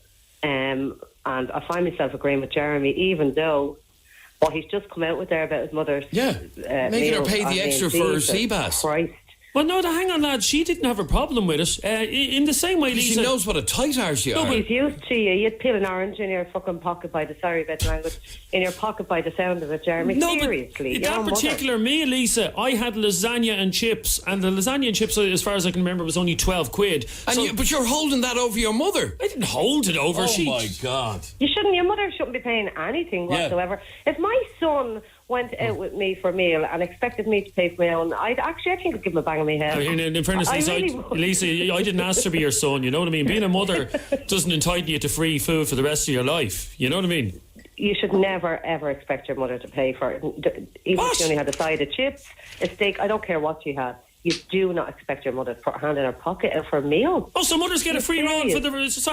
And I find myself agreeing with Jeremy, even though what he's just come out with there about his mother's making her pay the extra for sea bass. Christ. Well, no, hang on, lad. She didn't have a problem with it. In the same way, Lisa... She knows what a tight arse you are. No, he's used to you. You'd peel an orange in your fucking pocket by the... Sorry about the language. In your pocket by the sound of it, Jeremy. No, seriously. That particular meal, Lisa, I had lasagna and chips. And the lasagna and chips, as far as I can remember, was only 12 quid. But you're holding that over your mother. I didn't hold it over. Oh, my God. Your mother shouldn't be paying anything whatsoever. If my son went out with me for a meal and expected me to pay for my own, I think I'd give him a bang on my head. In fairness, Lisa, I didn't ask to be your son, you know what I mean? Being a mother doesn't entitle you to free food for the rest of your life, you know what I mean? You should never, ever expect your mother to pay for it. Even if she only had a side of chips, a steak, I don't care what she had. You do not expect your mother to put her hand in her pocket out for a meal. Oh, so mothers get a free ride for the rest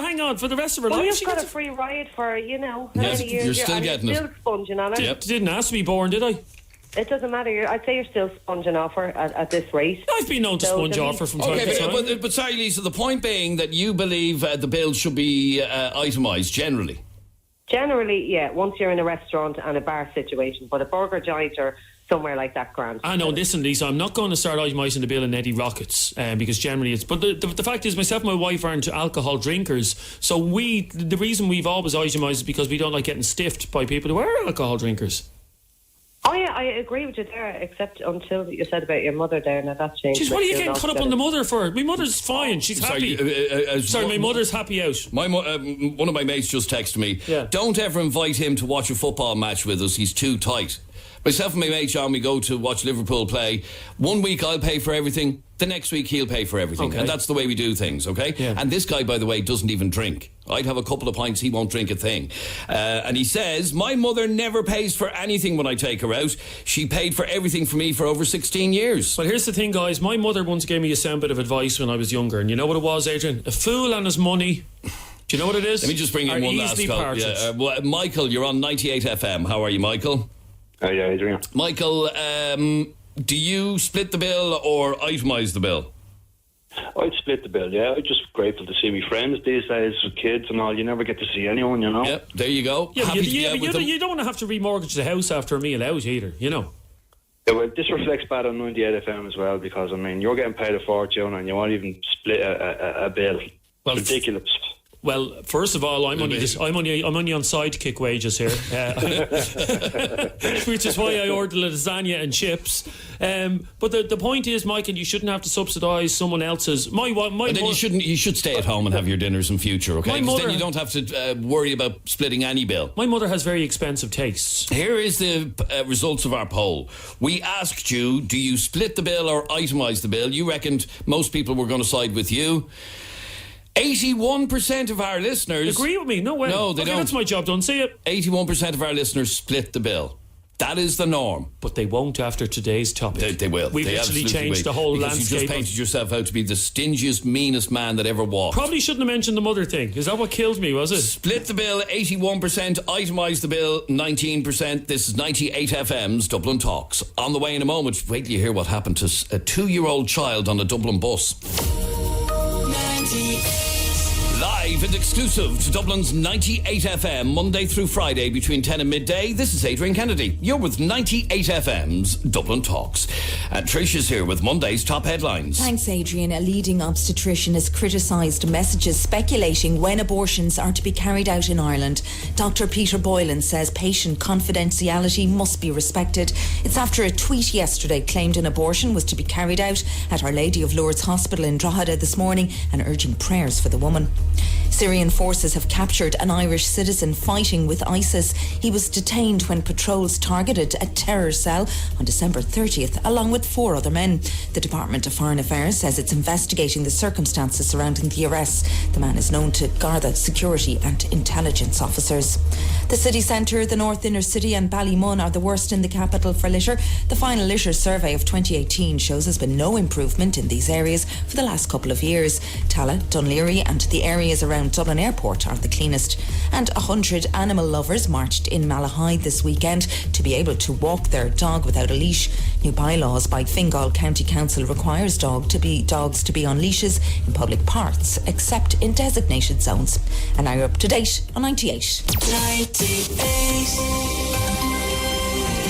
of her life? You've got a free ride for, how many years. You're still getting it. Still sponging on it. Yep. Didn't ask to be born, did I? It doesn't matter. I'd say you're still sponging off her at this rate. I've been known to sponge off her from time to time. But sorry, Lisa, the point being that you believe the bill should be itemised generally. Generally, yeah, once you're in a restaurant and a bar situation, but a burger joint or somewhere like that, grand. I know, listen, Lisa, I'm not going to start itemising the bill in Eddie Rockets because generally it's... But the fact is, myself and my wife aren't alcohol drinkers, so the reason we've always itemised is because we don't like getting stiffed by people who are alcohol drinkers. Oh yeah, I agree with you there, except until you said about your mother there. Now that changed. Jeez, what are you getting caught up on the mother for? My mother's fine. She's happy. My mother's happy out. One of my mates just texted me, don't ever invite him to watch a football match with us. He's too tight. Myself and my mate John, we go to watch Liverpool play. 1 week I'll pay for everything. The next week he'll pay for everything. Okay. And that's the way we do things, okay? Yeah. And this guy, by the way, doesn't even drink. I'd have a couple of pints, he won't drink a thing. And he says, my mother never pays for anything when I take her out. She paid for everything for me for over 16 years. Well, here's the thing, guys. My mother once gave me a sound bit of advice when I was younger. And you know what it was, Adrian? A fool and his money. Do you know what it is? Let me just bring in one last call. Yeah, Michael, you're on 98 FM. How are you, Michael? Yeah, Adrian. Michael, do you split the bill or itemise the bill? I'd split the bill, yeah. I'm just grateful to see my friends these days with kids and all. You never get to see anyone, you know. Yep, there you go. Yeah, Happy but to be out with them. you don't want to have to remortgage the house after a meal out either, you know. Yeah, well, this reflects bad on 98 FM as well, because, I mean, you're getting paid a fortune and you won't even split a bill. Well, it's ridiculous. Well, first of all, I'm only on sidekick wages here, which is why I ordered lasagna and chips. But the point is, Michael, you shouldn't have to subsidise someone else's. You should stay at home and have your dinners in future, okay? Because then you don't have to worry about splitting any bill. My mother has very expensive tastes. Here is the results of our poll. We asked you, do you split the bill or itemise the bill? You reckoned most people were going to side with you. 81% of our listeners agree with me. No way. No, they don't. That's my job done. See it. 81% of our listeners split the bill. That is the norm. But they won't after today's topic. They will. We've actually changed the whole landscape. You just painted yourself out to be the stingiest, meanest man that ever walked. Probably shouldn't have mentioned the mother thing. Is that what killed me, was it? Split the bill, 81%. Itemise the bill, 19%. This is 98 FM's Dublin Talks. On the way in a moment, wait till you hear what happened to a 2-year-old child on a Dublin bus. Live and exclusive to Dublin's 98 FM, Monday through Friday between 10 and midday. This is Adrian Kennedy. You're with 98 FM's Dublin Talks. And Trish is here with Monday's top headlines. Thanks, Adrian. A leading obstetrician has criticised messages speculating when abortions are to be carried out in Ireland. Dr. Peter Boylan says patient confidentiality must be respected. It's after a tweet yesterday claimed an abortion was to be carried out at Our Lady of Lourdes Hospital in Drogheda this morning and urging prayers for the woman. Syrian forces have captured an Irish citizen fighting with ISIS. He was detained when patrols targeted a terror cell on December 30th, along with 4 other men. The Department of Foreign Affairs says it's investigating the circumstances surrounding the arrests. The man is known to Garda security and intelligence officers. The city centre, the North Inner City and Ballymun are the worst in the capital for litter. The final litter survey of 2018 shows there's been no improvement in these areas for the last couple of years. Tala, Dunleary and the areas around Dublin Airport are the cleanest. And 100 animal lovers marched in Malahide this weekend to be able to walk their dog without a leash. New bylaws by Fingal County Council requires dogs to be on leashes in public parks, except in designated zones. And now you're up to date on 98.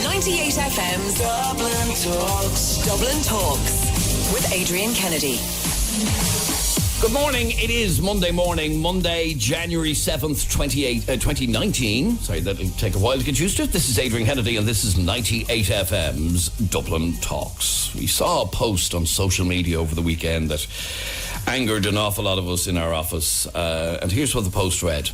98 FM's Dublin Talks. Dublin Talks with Adrian Kennedy. Good morning. It is Monday morning, Monday, January 7th, 2019. Sorry, that'll take a while to get used to. This is Adrian Kennedy and this is 98 FM's Dublin Talks. We saw a post on social media over the weekend that angered an awful lot of us in our office. And here's what the post read.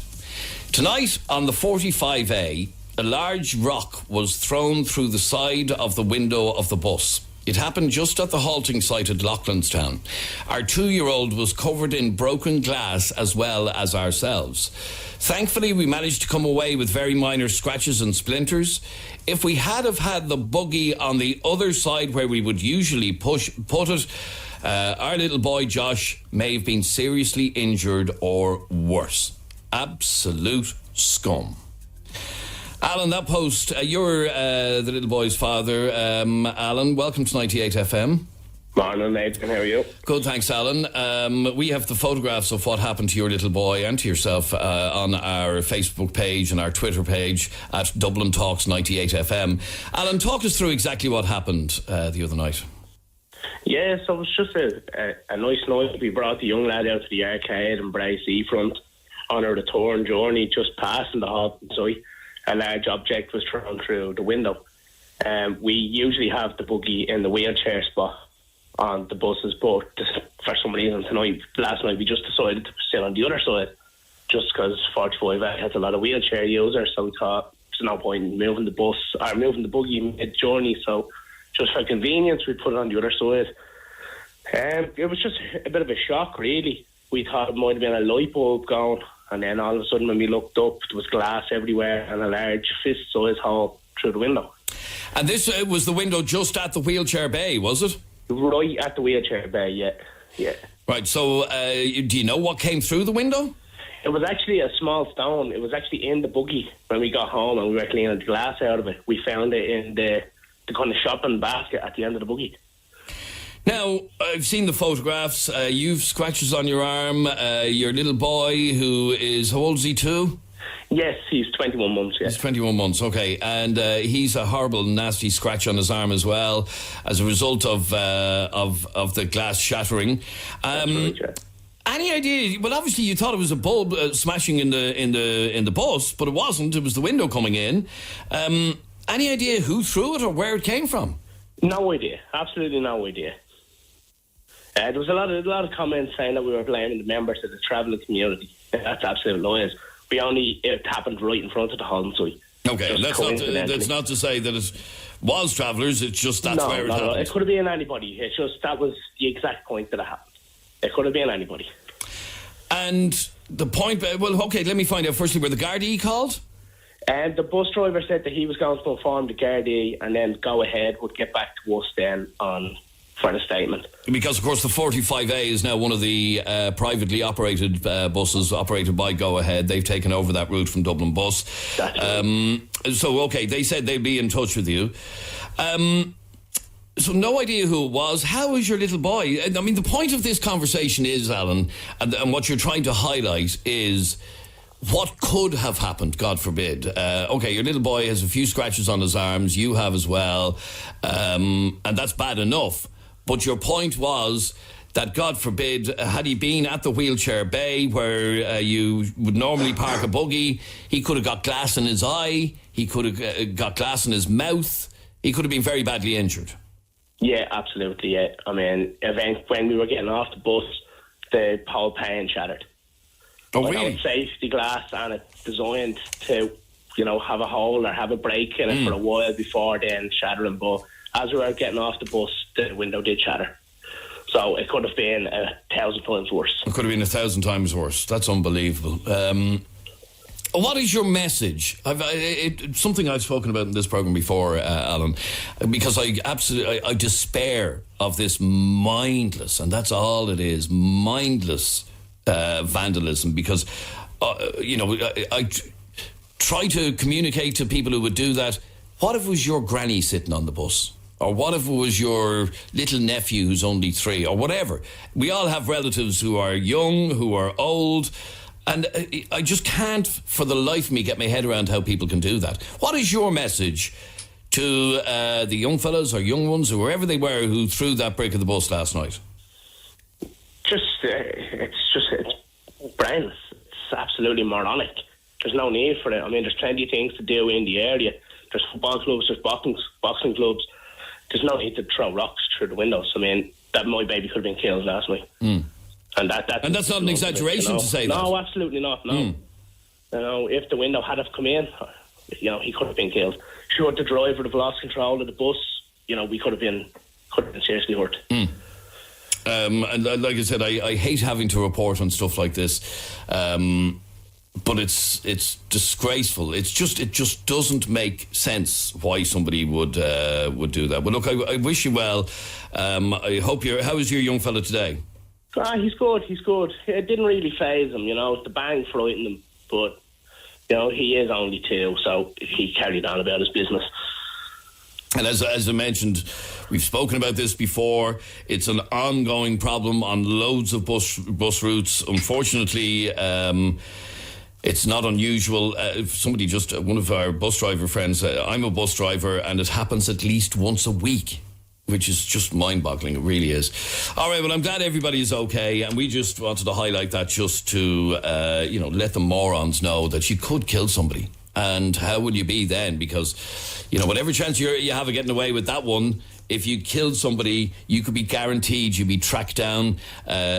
Tonight on the 45A, a large rock was thrown through the side of the window of the bus. It happened just at the halting site at Loughlinstown. Our 2-year-old was covered in broken glass as well as ourselves. Thankfully, we managed to come away with very minor scratches and splinters. If we had have had the buggy on the other side where we would usually put it, our little boy Josh may have been seriously injured or worse. Absolute scum. Alan, that post, you're the little boy's father. Alan, welcome to 98 FM. Morning, Adrian. How are you? Good, thanks, Alan. We have the photographs of what happened to your little boy and to yourself on our Facebook page and our Twitter page at Dublin Talks 98 FM. Alan, talk us through exactly what happened the other night. Yeah, so it was just a nice night. We brought the young lad out to the arcade in Bray Seafront on our return journey, just passing the halting site. A large object was thrown through the window. We usually have the buggy in the wheelchair spot on the buses, but for some reason last night we just decided to sit on the other side, just because 45A has a lot of wheelchair users, so we thought there's no point in moving the buggy mid-journey, so just for convenience we put it on the other side. It was just a bit of a shock, really. We thought it might have been a light bulb going, and then all of a sudden when we looked up, there was glass everywhere and a large fist-sized hole through the window. And this was the window just at the wheelchair bay, was it? Right at the wheelchair bay, yeah. Right, so do you know what came through the window? It was actually a small stone. It was actually in the buggy when we got home and we were cleaning the glass out of it. We found it in the kind of shopping basket at the end of the buggy. Now, I've seen the photographs. You've scratches on your arm. Your little boy, who is, how old is he, 2? Yes, he's 21 months, yeah. He's 21 months, okay. And he's a horrible, nasty scratch on his arm as well, as a result of the glass shattering. That's right, yeah. Any idea? Well, obviously you thought it was a bulb smashing in the bus, but it wasn't. It was the window coming in. Any idea who threw it or where it came from? No idea. Absolutely no idea. There was a lot of comments saying that we were blaming the members of the travelling community. That's absolute lies. It happened right in front of the home site. Okay, that's not to say that it was travellers. It's just that's where it happened. No, it could have been anybody. It's just that was the exact point that it happened. It could have been anybody. And the point, well, okay, let me find out firstly, were the Gardaí called? And the bus driver said that he was going to inform the Gardaí and then Go Ahead would get back to us then for the statement. Because, of course, the 45A is now one of the privately operated buses operated by Go Ahead. They've taken over that route from Dublin Bus. That's right. So, okay, they said they'd be in touch with you. So no idea who it was. How is your little boy? I mean, the point of this conversation is, Alan, and what you're trying to highlight is what could have happened, God forbid. Okay, your little boy has a few scratches on his arms. You have as well. And that's bad enough. But your point was that, God forbid, had he been at the wheelchair bay where you would normally park a buggy, he could have got glass in his eye. He could have got glass in his mouth. He could have been very badly injured. Yeah, absolutely, yeah. I mean, when we were getting off the bus, the whole pane shattered. Oh, really? It's safety glass and it's designed to, have a hole or have a break in it for a while before then shattering. But as we were getting off the bus, the window did shatter. So it could have been 1,000 times worse. It could have been 1,000 times worse. That's unbelievable. What is your message? It's something I've spoken about in this programme before, Alan, because I despair of this mindless, and that's all it is, mindless vandalism, because, I try to communicate to people who would do that. What if it was your granny sitting on the bus? Or what if it was your little nephew who's only 3, or whatever? We all have relatives who are young, who are old, and I just can't, for the life of me, get my head around how people can do that. What is your message to the young fellas or young ones, or wherever they were, who threw that brick at the bus last night? It's brainless. It's absolutely moronic. There's no need for it. I mean, there's plenty of things to do in the area. There's football clubs, there's boxing clubs. There's no need to throw rocks through the windows. I mean, that my baby could have been killed last night. And that's not an exaggeration to say that. No, absolutely not. No. If the window had have come in, he could have been killed. Sure, the driver would have lost control of the bus. We could have been seriously hurt. And like I said, I hate having to report on stuff like this, but it's disgraceful. It just doesn't make sense why somebody would do that. But look, I wish you well. I hope how is your young fella today? He's good. It didn't really faze him, the bang frightened him, but he is only 2, so he carried on about his business. And as I mentioned, we've spoken about this before. It's an ongoing problem on loads of bus routes. Unfortunately, it's not unusual. One of our bus driver friends, I'm a bus driver, and it happens at least once a week, which is just mind-boggling. It really is. All right, well, I'm glad everybody is okay, and we just wanted to highlight that just to, let the morons know that you could kill somebody. And how would you be then? Because, whatever chance you have of getting away with that one, if you killed somebody, you could be guaranteed you'd be tracked down,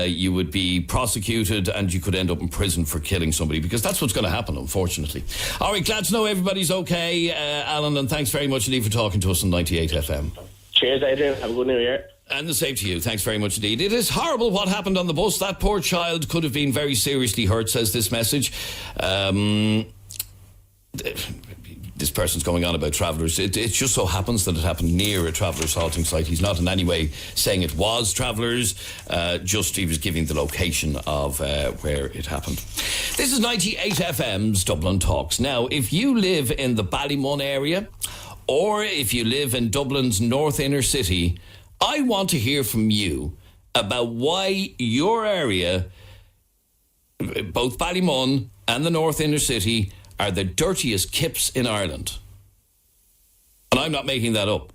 you would be prosecuted, and you could end up in prison for killing somebody, because that's what's going to happen, unfortunately. All right, glad to know everybody's okay, Alan, and thanks very much indeed for talking to us on 98 FM. Cheers, Adrian. Have a good New Year. And the same to you. Thanks very much indeed. It is horrible what happened on the bus. That poor child could have been very seriously hurt, says this message. This person's going on about travellers. It just so happens that it happened near a travellers halting site. He's not in any way saying it was travellers, just he was giving the location of where it happened. This is 98 FM's Dublin Talks. Now, if you live in the Ballymun area, or if you live in Dublin's North Inner City, I want to hear from you about why your area, both Ballymun and the North Inner City, are the dirtiest kips in Ireland. And I'm not making that up.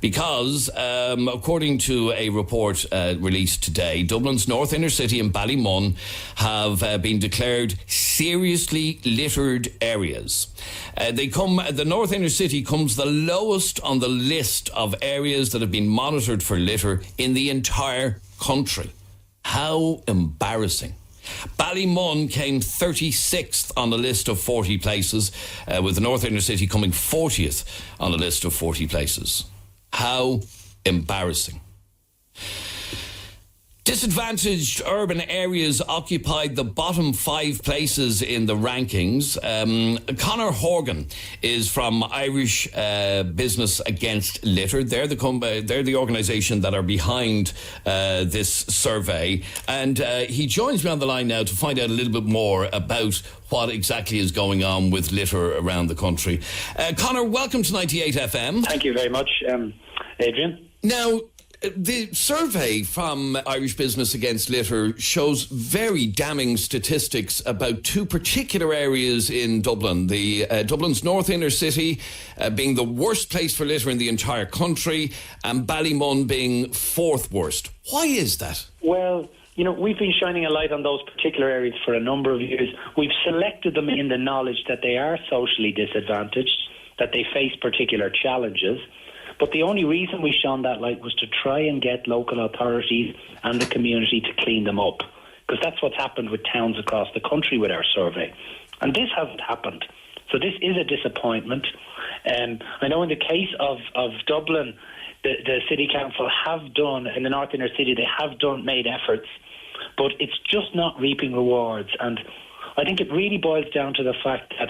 Because, according to a report released today, Dublin's North Inner City and Ballymun have been declared seriously littered areas. The North Inner City comes the lowest on the list of areas that have been monitored for litter in the entire country. How embarrassing. Ballymun came 36th on the list of 40 places, with the North Inner City coming 40th on the list of 40 places. How embarrassing. Disadvantaged urban areas occupied the bottom 5 places in the rankings. Conor Horgan is from Irish Business Against Litter. They're the organisation that are behind this survey. And he joins me on the line now to find out a little bit more about what exactly is going on with litter around the country. Conor, welcome to 98 FM. Thank you very much, Adrian. Now, the survey from Irish Business Against Litter shows very damning statistics about 2 particular areas in Dublin. Dublin's North Inner City being the worst place for litter in the entire country, and Ballymun being 4th worst. Why is that? Well, we've been shining a light on those particular areas for a number of years. We've selected them in the knowledge that they are socially disadvantaged, that they face particular challenges. But the only reason we shone that light was to try and get local authorities and the community to clean them up. Because that's what's happened with towns across the country with our survey. And this hasn't happened. So this is a disappointment. I know in the case of Dublin, the City Council have done, in the North Inner City, they have made efforts. But it's just not reaping rewards. And I think it really boils down to the fact that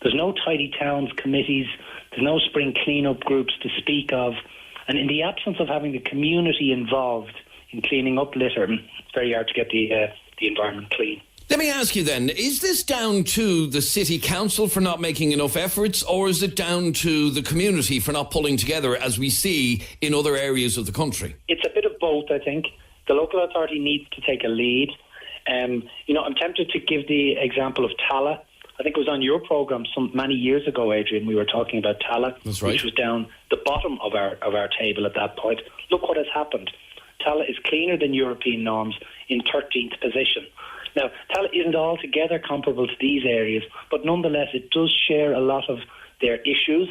there's no tidy towns committees, there's no spring clean-up groups to speak of, and in the absence of having the community involved in cleaning up litter, it's very hard to get the environment clean. Let me ask you then, is this down to the City Council for not making enough efforts, or is it down to the community for not pulling together, as we see in other areas of the country? It's a bit of both, I think. The local authority needs to take a lead. I'm tempted to give the example of Tala. I think it was on your programme many years ago, Adrian, we were talking about Tala, That's right. Which was down the bottom of our table at that point. Look what has happened. Tala is cleaner than European norms in 13th position. Now, Tala isn't altogether comparable to these areas, but nonetheless it does share a lot of their issues.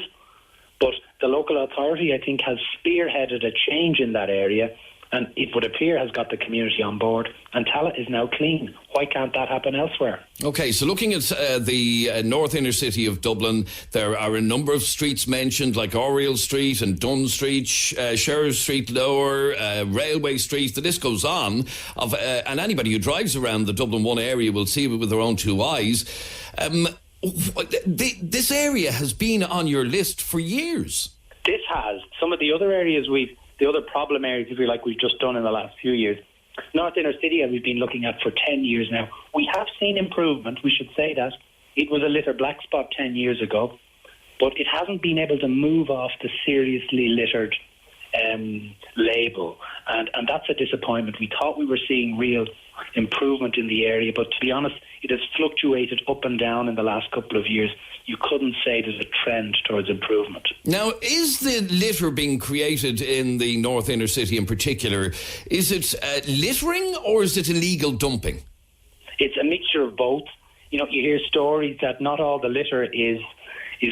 But the local authority, I think, has spearheaded a change in that area, and it would appear has got the community on board, and Tala is now clean. Why can't that happen elsewhere? OK, so looking at the North Inner City of Dublin, there are a number of streets mentioned, like Oriel Street and Dunn Street, Sheriff Street Lower, Railway Street, the list goes on. And anybody who drives around the Dublin 1 area will see it with their own 2 eyes. This area has been on your list for years. This has. Some of the other areas the other problem areas, if you like, we've just done in the last few years. North Inner City, we've been looking at for 10 years now. We have seen improvement, we should say that. It was a litter black spot 10 years ago, but it hasn't been able to move off the seriously littered label. And that's a disappointment. We thought we were seeing real improvement in the area, but to be honest, it has fluctuated up and down in the last couple of years. You couldn't say there's a trend towards improvement. Now, is the litter being created in the North Inner City in particular, is it littering or is it illegal dumping? It's a mixture of both. You hear stories that not all the litter is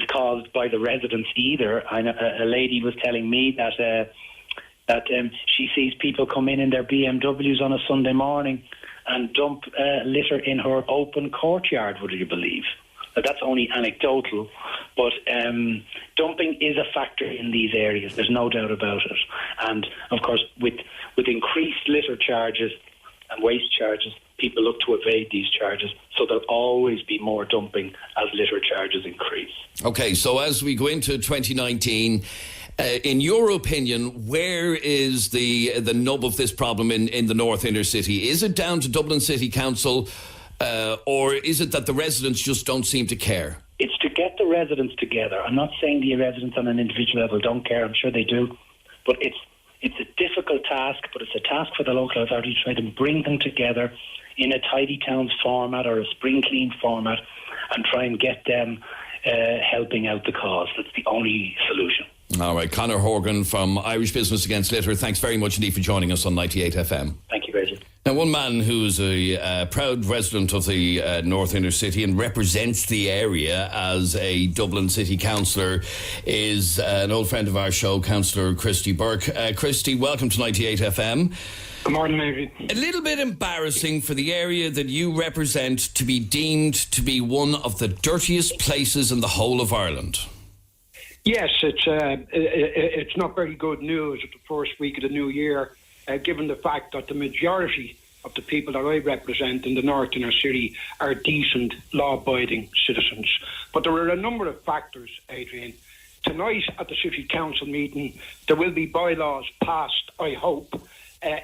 caused by the residents either. A lady was telling me that she sees people come in their BMWs on a Sunday morning and dump litter in her open courtyard, would you believe? That's only anecdotal, but dumping is a factor in these areas. There's no doubt about it. And, of course, with increased litter charges and waste charges, people look to evade these charges, so there'll always be more dumping as litter charges increase. OK, so as we go into 2019... in your opinion, where is the nub of this problem in the North Inner City? Is it down to Dublin City Council, or is it that the residents just don't seem to care? It's to get the residents together. I'm not saying the residents on an individual level don't care. I'm sure they do. But it's It's a difficult task, but it's a task for the local authority to try to bring them together in a tidy towns format or a spring clean format and try and get them helping out the cause. That's the only solution. All right, Conor Horgan from Irish Business Against Litter, thanks very much indeed for joining us on 98 FM. Thank you, Adrian. Now, one man who's a proud resident of the North Inner City and represents the area as a Dublin City Councillor is an old friend of our show, Councillor Christy Burke. Christy, welcome to 98 FM. Good morning, Adrian. A little bit embarrassing for the area that you represent to be deemed to be one of the dirtiest places in the whole of Ireland. Yes, it's not very good news at the first week of the new year, given the fact that the majority of the people that I represent in the North Inner City are decent, law-abiding citizens. But there are a number of factors, Adrian. Tonight at the City Council meeting, there will be bylaws passed, I hope,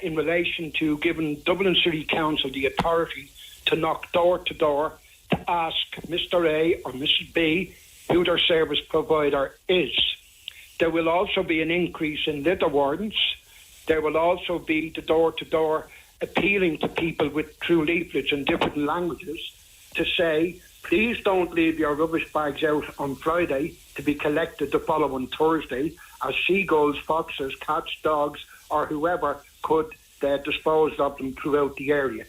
in relation to giving Dublin City Council the authority to knock door to door to ask Mr. A or Mrs. B who their service provider is. There will also be an increase in litter wardens. There will also be the door-to-door appealing to people with through leaflets in different languages to say, please don't leave your rubbish bags out on Friday to be collected the following Thursday, as seagulls, foxes, cats, dogs or whoever could dispose of them throughout the area.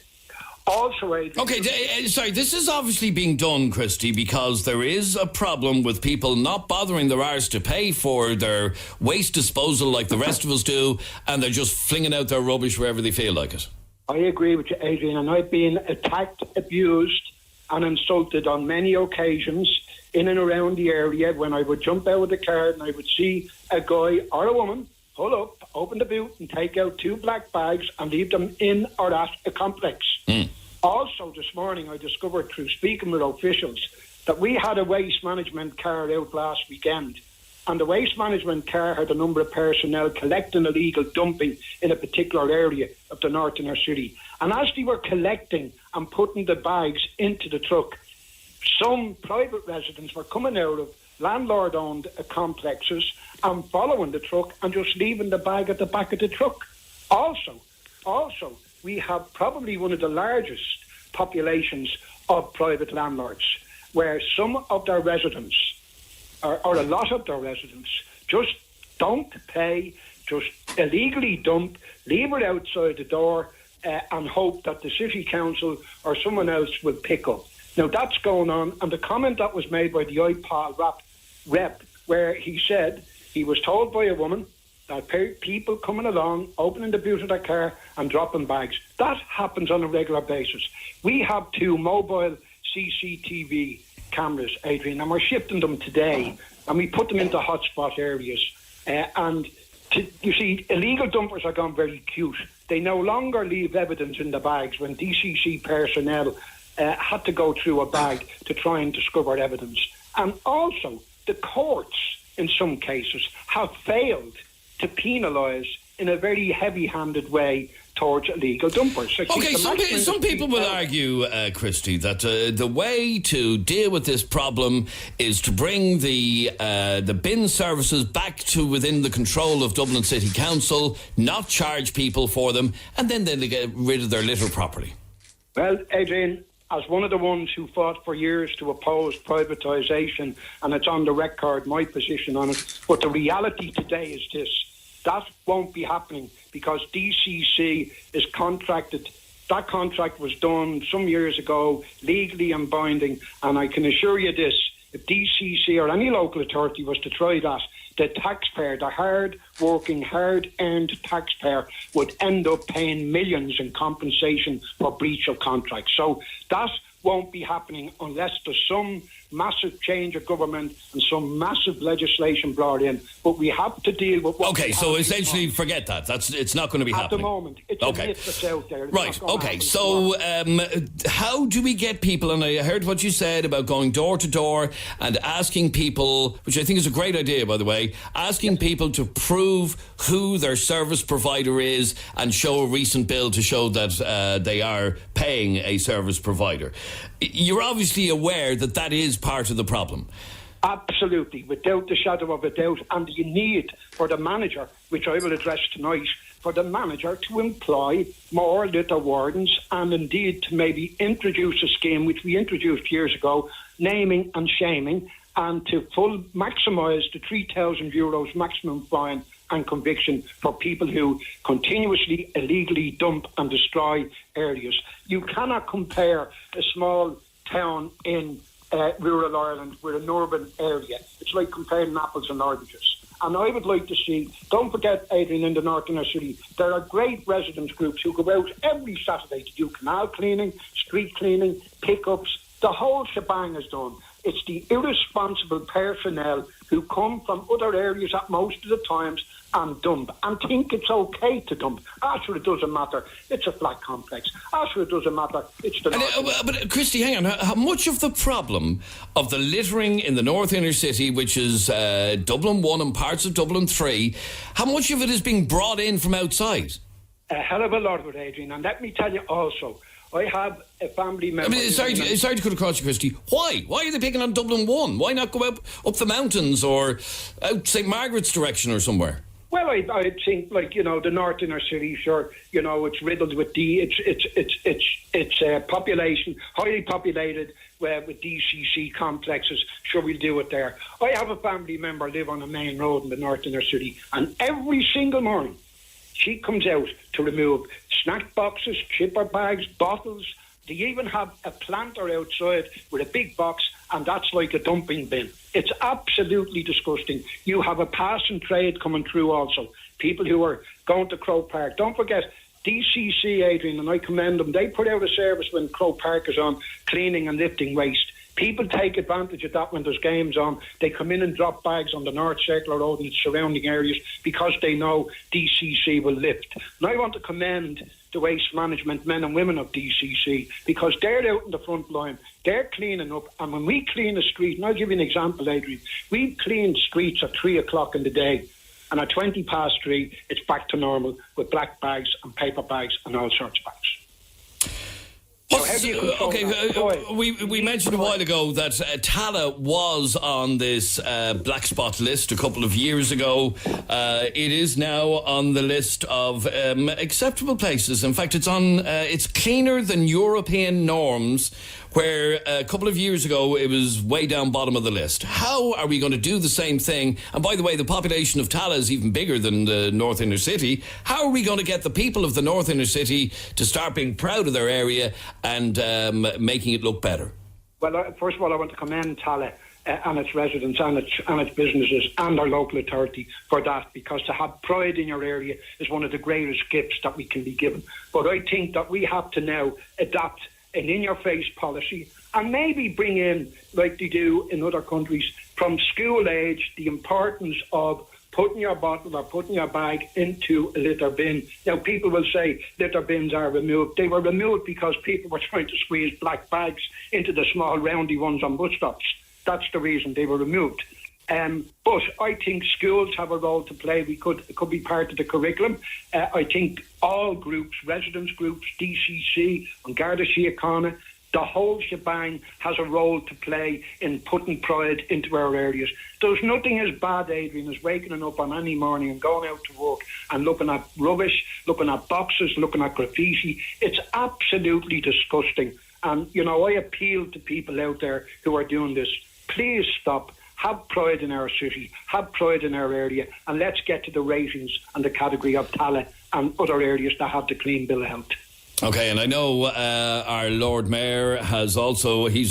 Also, sorry, this is obviously being done, Christy, because there is a problem with people not bothering their arse to pay for their waste disposal like the rest of us do, and they're just flinging out their rubbish wherever they feel like it. I agree with you, Adrian, and I've been attacked, abused and insulted on many occasions in and around the area when I would jump out of the car and I would see a guy or a woman pull up, open the boot and take out 2 black bags and leave them in or at a complex. Also, this morning I discovered through speaking with officials that we had a waste management car out last weekend, and the waste management car had a number of personnel collecting illegal dumping in a particular area of the North Inner City. And as they were collecting and putting the bags into the truck, some private residents were coming out of landlord-owned complexes and following the truck and just leaving the bag at the back of the truck. Also, we have probably one of the largest populations of private landlords, where some of their residents, or a lot of their residents, just don't pay, just illegally dump, leave it outside the door, and hope that the City Council or someone else will pick up. Now, that's going on, and the comment that was made by the IPOL rep, where he said he was told by a woman that people coming along, opening the boot of their car and dropping bags. That happens on a regular basis. We have 2 mobile CCTV cameras, Adrian, and we're shifting them today, and we put them into hotspot areas. You see, illegal dumpers are gone very cute. They no longer leave evidence in the bags when DCC personnel had to go through a bag to try and discover evidence. And also, the courts, in some cases, have failed to penalise in a very heavy-handed way towards illegal dumpers. Some people will argue, Christy, that the way to deal with this problem is to bring the bin services back to within the control of Dublin City Council, not charge people for them, and then they'll get rid of their litter properly. Well, Adrian, as one of the ones who fought for years to oppose privatisation, and it's on the record, my position on it, but the reality today is this: that won't be happening because DCC is contracted. That contract was done some years ago, legally and binding, and I can assure you this: if DCC or any local authority was to try that, the taxpayer, the hard-working, hard-earned taxpayer, would end up paying millions in compensation for breach of contract. So that won't be happening unless there's some massive change of government and some massive legislation brought in. But we have to deal with what... Okay, so essentially forget that. It's not going to be happening. At the moment. It's a myth that's out there. Right, okay. So how do we get people, and I heard what you said about going door to door and asking people, which I think is a great idea, by the way, asking people to prove who their service provider is and show a recent bill to show that they are paying a service provider. You're obviously aware that that is part of the problem. Absolutely, without the shadow of a doubt. And you need for the manager, which I will address tonight, for the manager to employ more litter wardens and indeed to maybe introduce a scheme which we introduced years ago, naming and shaming, and to maximise the €3,000 maximum fine and conviction for people who continuously illegally dump and destroy areas. You cannot compare a small town in rural Ireland with an urban area. It's like comparing apples and oranges. And I would like to see, don't forget, Adrian, in the north inner city, there are great residents groups who go out every Saturday to do canal cleaning, street cleaning, pickups. The whole shebang is done. It's the irresponsible personnel who come from other areas at most of the times and dump and think it's okay to dump. Sure, it doesn't matter. It's a flat complex. Sure, it doesn't matter. It's the But Christy, hang on. How much of the problem of the littering in the north inner city, which is Dublin 1 and parts of Dublin 3, how much of it is being brought in from outside? A hell of a lot of it, Adrian. And let me tell you also, I have a family member... sorry to cut across you, Christy. Why? Why are they picking on Dublin 1? Why not go up the mountains or out St. Margaret's direction or somewhere? Well, I think, the north inner city, sure, it's riddled with population, highly populated with DCC complexes. Sure, we'll do it there. I have a family member live on a main road in the north inner city, and every single morning she comes out to remove snack boxes, chipper bags, bottles. They even have a planter outside with a big box, and that's like a dumping bin. It's absolutely disgusting. You have a passing trade coming through also. People who are going to Croke Park. Don't forget, DCC, Adrian, and I commend them, they put out a service when Croke Park is on, cleaning and lifting waste. People take advantage of that when there's games on. They come in and drop bags on the North Circular Road and its surrounding areas because they know DCC will lift. And I want to commend the waste management men and women of DCC because they're out in the front line. They're cleaning up. And when we clean a street, and I'll give you an example, Adrian, we clean streets at 3 o'clock in the day. And at 3:20, it's back to normal with black bags and paper bags and all sorts of bags. We mentioned a while ago that Tala was on this black spot list a couple of years ago. It is now on the list of acceptable places. In fact, it's cleaner than European norms, where a couple of years ago it was way down bottom of the list. How are we going to do the same thing? And by the way, the population of Tala is even bigger than the North Inner City. How are we going to get the people of the North Inner City to start being proud of their area and making it look better? Well, first of all, I want to commend Tala and its residents and its businesses and our local authority for that, because to have pride in your area is one of the greatest gifts that we can be given. But I think that we have to now adapt an in-your-face policy and maybe bring in, like they do in other countries, from school age, the importance of putting your bottle or putting your bag into a litter bin. Now, people will say litter bins are removed. They were removed because people were trying to squeeze black bags into the small roundy ones on bus stops. That's the reason they were removed. But I think schools have a role to play. It could be part of the curriculum. I think all groups, residents groups, DCC, and Garda Síochána, the whole shebang has a role to play in putting pride into our areas. There's nothing as bad, Adrian, as waking up on any morning and going out to work and looking at rubbish, looking at boxes, looking at graffiti. It's absolutely disgusting. And, I appeal to people out there who are doing this. Please stop. Have pride in our city, have pride in our area, and let's get to the ratings and the category of Tala and other areas that have the clean bill of health. Okay, and I know our Lord Mayor he's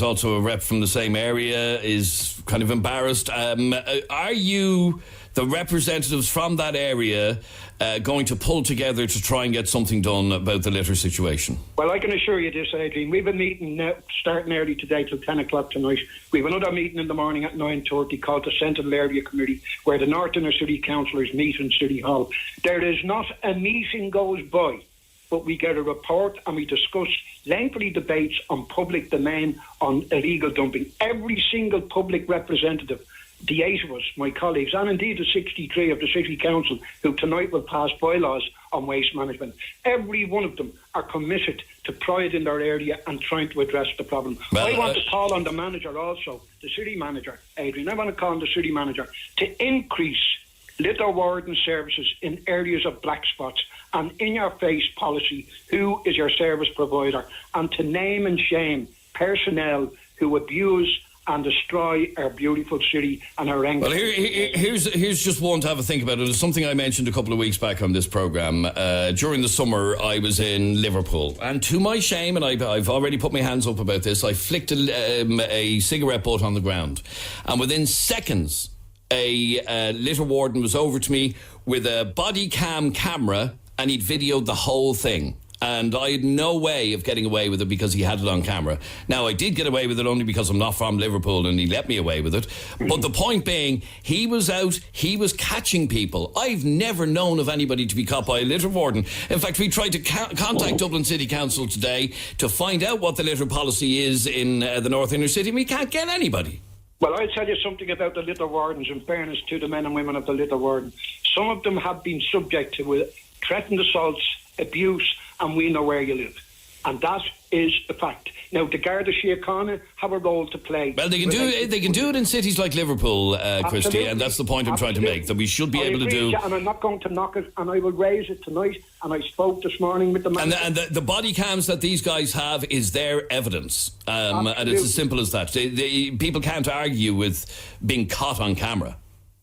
also a rep from the same area, is kind of embarrassed. Are you, the representatives from that area, going to pull together to try and get something done about the litter situation? Well, I can assure you this, Adrian. We have a meeting now, starting early today till 10 o'clock tonight. We have another meeting in the morning at 9:30 called the Central Area Committee, where the North Inner City Councillors meet in City Hall. There is not a meeting goes by, but we get a report and we discuss lengthy debates on public domain, on illegal dumping. Every single public representative the 8 of us, my colleagues, and indeed the 63 of the City Council, who tonight will pass bylaws on waste management, every one of them are committed to pride in their area and trying to address the problem. Well, I want to call on the manager also, the city manager, Adrian, I want to call on the city manager to increase litter warden services in areas of black spots and in-your-face policy, who is your service provider, and to name and shame personnel who abuse and destroy our beautiful city and our end. Well, here's just one to have a think about. It was something I mentioned a couple of weeks back on this programme. During the summer, I was in Liverpool, and to my shame, and I've already put my hands up about this, I flicked a cigarette butt on the ground, and within seconds, a litter warden was over to me with a body cam camera, and he'd videoed the whole thing. And I had no way of getting away with it because he had it on camera. Now, I did get away with it only because I'm not from Liverpool and he let me away with it. But the point being, he was out, he was catching people. I've never known of anybody to be caught by a litter warden. In fact, we tried to contact Dublin City Council today to find out what the litter policy is in the North Inner City, and we can't get anybody. Well, I'll tell you something about the litter wardens, in fairness to the men and women of the litter warden. Some of them have been subject to threatened assaults, abuse, and we know where you live. And that is a fact. Now, the Garda Síochána have a role to play. Well, they can do it in cities like Liverpool, Christy, and that's the point I'm trying to make, that we should be able to do... And I'm not going to knock it, and I will raise it tonight, and I spoke this morning with the man... And the body cams that these guys have is their evidence, and it's as simple as that. People can't argue with being caught on camera.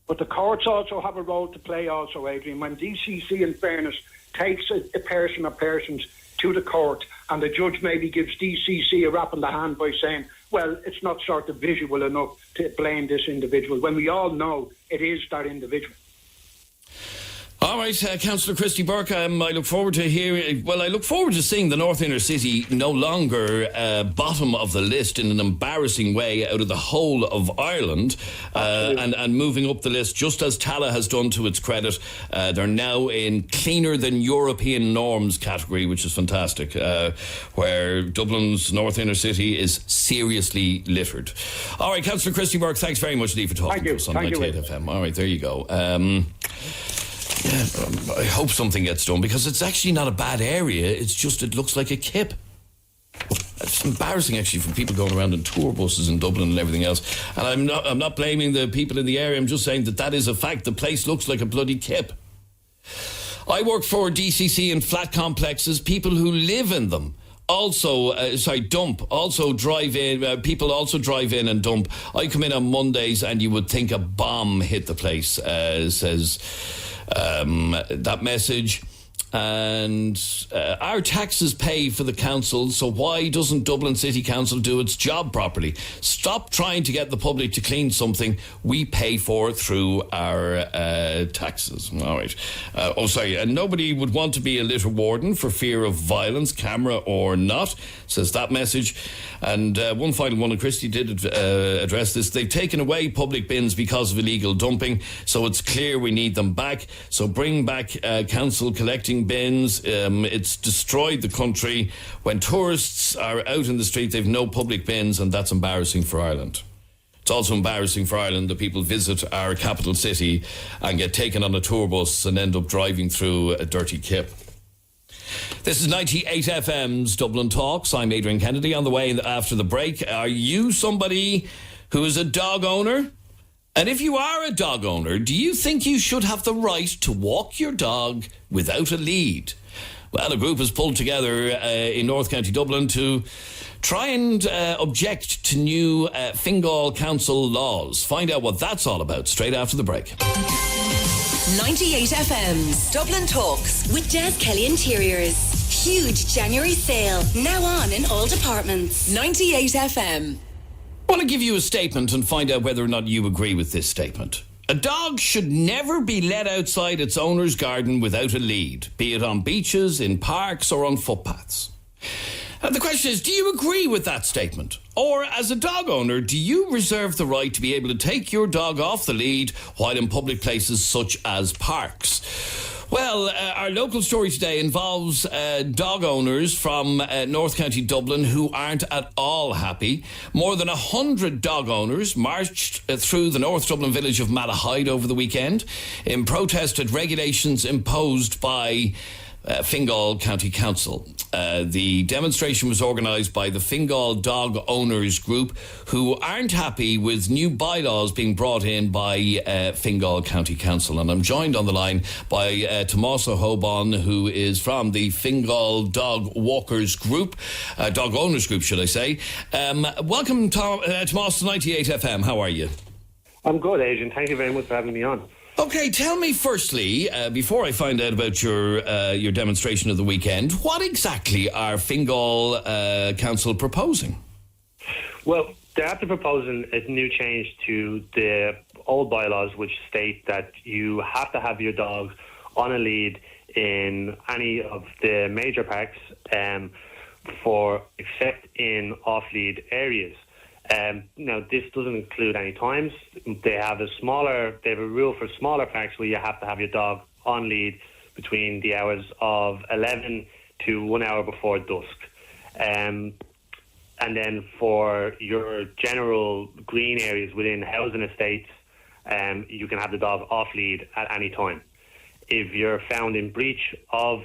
But the courts also have a role to play also, Adrian. When DCC, in fairness, takes a person or persons to the court, and the judge maybe gives DCC a rap on the hand by saying, well, it's not sort of visual enough to blame this individual, when we all know it is that individual. All right, Councillor Christy Burke, I look forward to seeing the North Inner City no longer bottom of the list in an embarrassing way out of the whole of Ireland, and moving up the list, just as Tala has done to its credit. They're now in cleaner than European norms category, which is fantastic, where Dublin's North Inner City is seriously littered. All right, Councillor Christy Burke, thanks very much indeed for talking to us on 98 FM. All right, there you go. Yeah, I hope something gets done, because it's actually not a bad area. It's just, it looks like a kip. It's embarrassing, actually, for people going around in tour buses in Dublin and everything else. And I'm not blaming the people in the area. I'm just saying that is a fact. The place looks like a bloody kip. I work for DCC in flat complexes. People who live in them dump. Also drive in. People also drive in and dump. I come in on Mondays, and you would think a bomb hit the place. Says that message. And our taxes pay for the council, so why doesn't Dublin City Council do its job properly? Stop trying to get the public to clean something we pay for through our taxes. All right. And nobody would want to be a litter warden for fear of violence, camera or not, says that message. And one final one, and Christy did address this. They've taken away public bins because of illegal dumping, so it's clear we need them back. So bring back council collecting bins. It's destroyed the country. When tourists are out in the street, they've no public bins, and that's embarrassing for Ireland. It's also embarrassing for Ireland that people visit our capital city and get taken on a tour bus and end up driving through a dirty kip. This is 98 FM's Dublin Talks. I'm Adrian Kennedy. On the way after the break, are you somebody who is a dog owner? And if you are a dog owner, do you think you should have the right to walk your dog without a lead? Well, a group has pulled together in North County Dublin to try and object to new Fingal Council laws. Find out what that's all about straight after the break. 98 FM's Dublin Talks with Des Kelly Interiors. Huge January sale now on in all departments. 98 FM. I want to give you a statement and find out whether or not you agree with this statement. A dog should never be let outside its owner's garden without a lead, be it on beaches, in parks or on footpaths. The question is, do you agree with that statement? Or, as a dog owner, do you reserve the right to be able to take your dog off the lead while in public places such as parks? Well, our local story today involves dog owners from North County Dublin who aren't at all happy. More than 100 dog owners marched through the North Dublin village of Malahide over the weekend in protest at regulations imposed by Fingal County Council. The demonstration was organised by the Fingal Dog Owners Group, who aren't happy with new bylaws being brought in by Fingal County Council. And I'm joined on the line by Tommaso Hobon, who is from the Fingal Dog Walkers Group, Dog Owners Group, should I say. Welcome, Tommaso to 98 FM. How are you? I'm good, Adrian. Thank you very much for having me on. Okay, tell me firstly, before I find out about your demonstration of the weekend, what exactly are Fingal Council proposing? Well, they're after proposing a new change to the old bylaws, which state that you have to have your dog on a lead in any of the major parks, except in off-lead areas. Now, this doesn't include any times. They have a rule for smaller parks where you have to have your dog on lead between the hours of 11 to 1 hour before dusk. And then for your general green areas within housing estates, you can have the dog off lead at any time. If you're found in breach of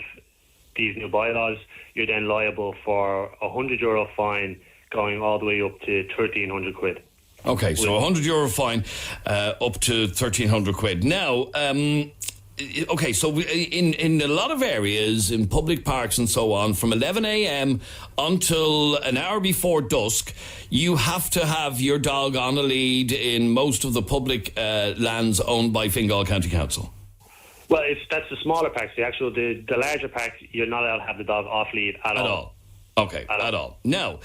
these new bylaws, you're then liable for a €100 fine, going all the way up to 1,300 quid. Okay, so €100 fine up to 1,300 quid. Now, okay, so in a lot of areas, in public parks and so on, from 11 a.m. until an hour before dusk, you have to have your dog on a lead in most of the public lands owned by Fingal County Council. Well, that's the smaller parks. The larger parks, you're not allowed to have the dog off lead at all. Okay, at all. Now,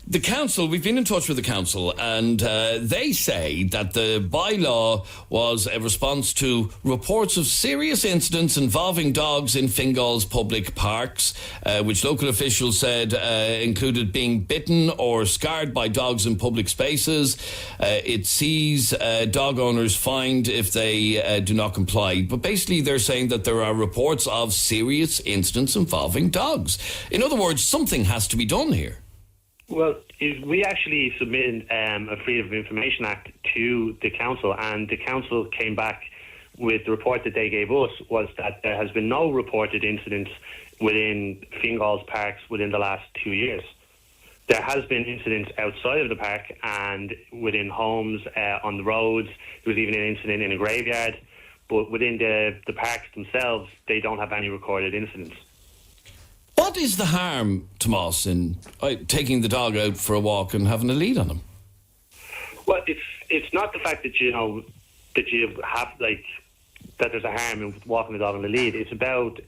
the council, we've been in touch with the council, and they say that the bylaw was a response to reports of serious incidents involving dogs in Fingal's public parks, which local officials said included being bitten or scarred by dogs in public spaces. It sees dog owners fined if they do not comply. But basically, they're saying that there are reports of serious incidents involving dogs. In other words, something has to be done here. Well, we actually submitted a Freedom of Information Act to the council, and the council came back with the report that they gave us was that there has been no reported incidents within Fingal's parks within the last 2 years. There has been incidents outside of the park and within homes, on the roads. There was even an incident in a graveyard, but within the parks themselves, they don't have any recorded incidents. What is the harm, Tomas, in taking the dog out for a walk and having a lead on him? Well, it's not the fact that you have that there's a harm in walking the dog on the lead. It's about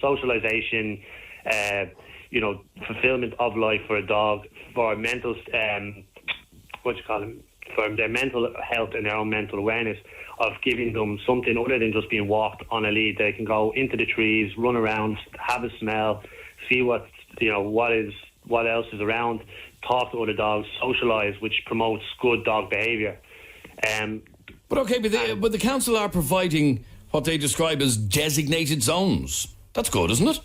socialization, fulfillment of life for a dog, for mental, for their mental health and their own mental awareness, of giving them something other than just being walked on a lead. They can go into the trees, run around, have a smell, see what else is around, talk to other dogs, socialise, which promotes good dog behaviour. But the council are providing what they describe as designated zones. That's good, isn't it?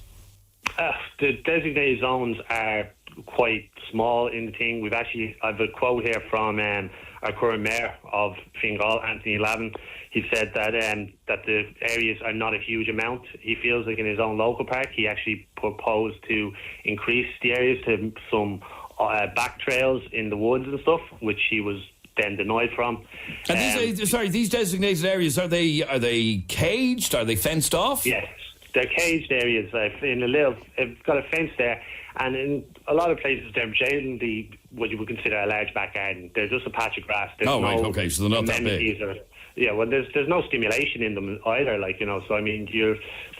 The designated zones are quite small in the thing. I've a quote here from our current mayor of Fingal, Anthony Lavin. He said that the areas are not a huge amount. He feels like in his own local park, he actually proposed to increase the areas to some back trails in the woods and stuff, which he was then denied from. And these designated areas, are they caged? Are they fenced off? Yes, they're caged areas. It's got a fence there, and in a lot of places they're generally what you would consider a large back garden. They're just a patch of grass. There's okay, so they're not that big. There's no stimulation in them either. So I mean,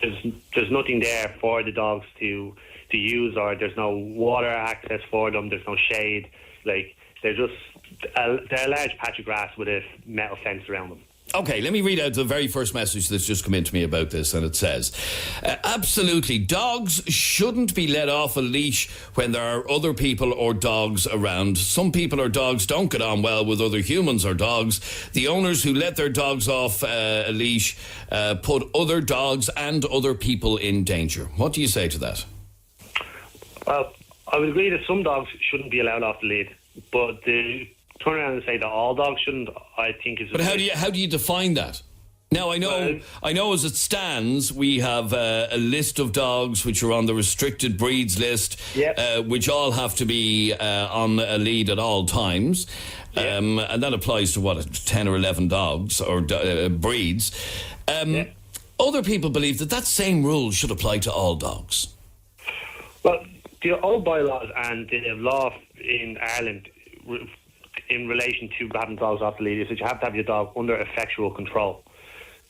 there's nothing there for the dogs to use, or there's no water access for them. There's no shade. They're a large patch of grass with a metal fence around them. Okay, let me read out the very first message that's just come in to me about this, and it says, absolutely, dogs shouldn't be let off a leash when there are other people or dogs around. Some people or dogs don't get on well with other humans or dogs. The owners who let their dogs off a leash put other dogs and other people in danger. What do you say to that? Well, I would agree that some dogs shouldn't be allowed off the lead, but the turn around and say that all dogs shouldn't, I think is... But how do you define that? Now, I know as it stands, we have a list of dogs which are on the restricted breeds list, which all have to be on a lead at all times. And that applies to, 10 or 11 dogs or breeds. Other people believe that same rule should apply to all dogs. Well, the old bylaws and the law in Ireland in relation to having dogs off the lead is that you have to have your dog under effectual control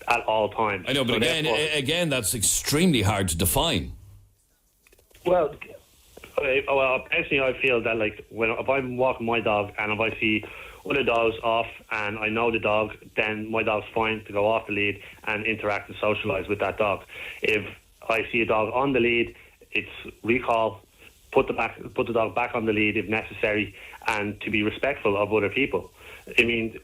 at all times. I know, but again, that's extremely hard to define. Well, personally, I feel that if I'm walking my dog and if I see other dogs off and I know the dog, then my dog's fine to go off the lead and interact and socialise with that dog. If I see a dog on the lead, it's recall, put the dog back on the lead if necessary, and to be respectful of other people. I mean,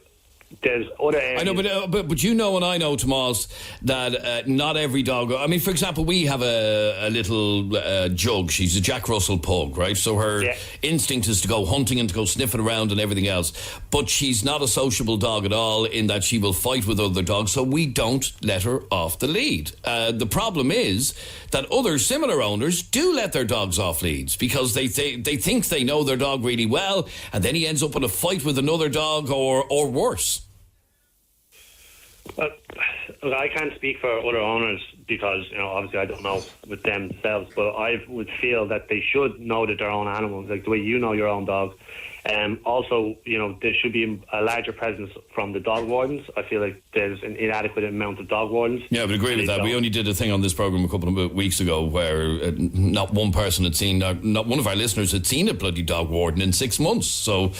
there's other areas... I know, but you know and I know, Tomas, that not every dog... I mean, for example, we have a little jug. She's a Jack Russell pug, right? So her instinct is to go hunting and to go sniffing around and everything else. But she's not a sociable dog at all in that she will fight with other dogs, so we don't let her off the lead. The problem is that other similar owners do let their dogs off leads because they think they know their dog really well, and then he ends up in a fight with another dog or worse. Well, I can't speak for other owners because, obviously I don't know with themselves, but I would feel that they should know that they're own animals, like the way you know your own dog. Also, there should be a larger presence from the dog wardens. I feel like there's an inadequate amount of dog wardens. Yeah, I would agree with that. We only did a thing on this programme a couple of weeks ago where not one person had seen, not one of our listeners had seen a bloody dog warden in 6 months. So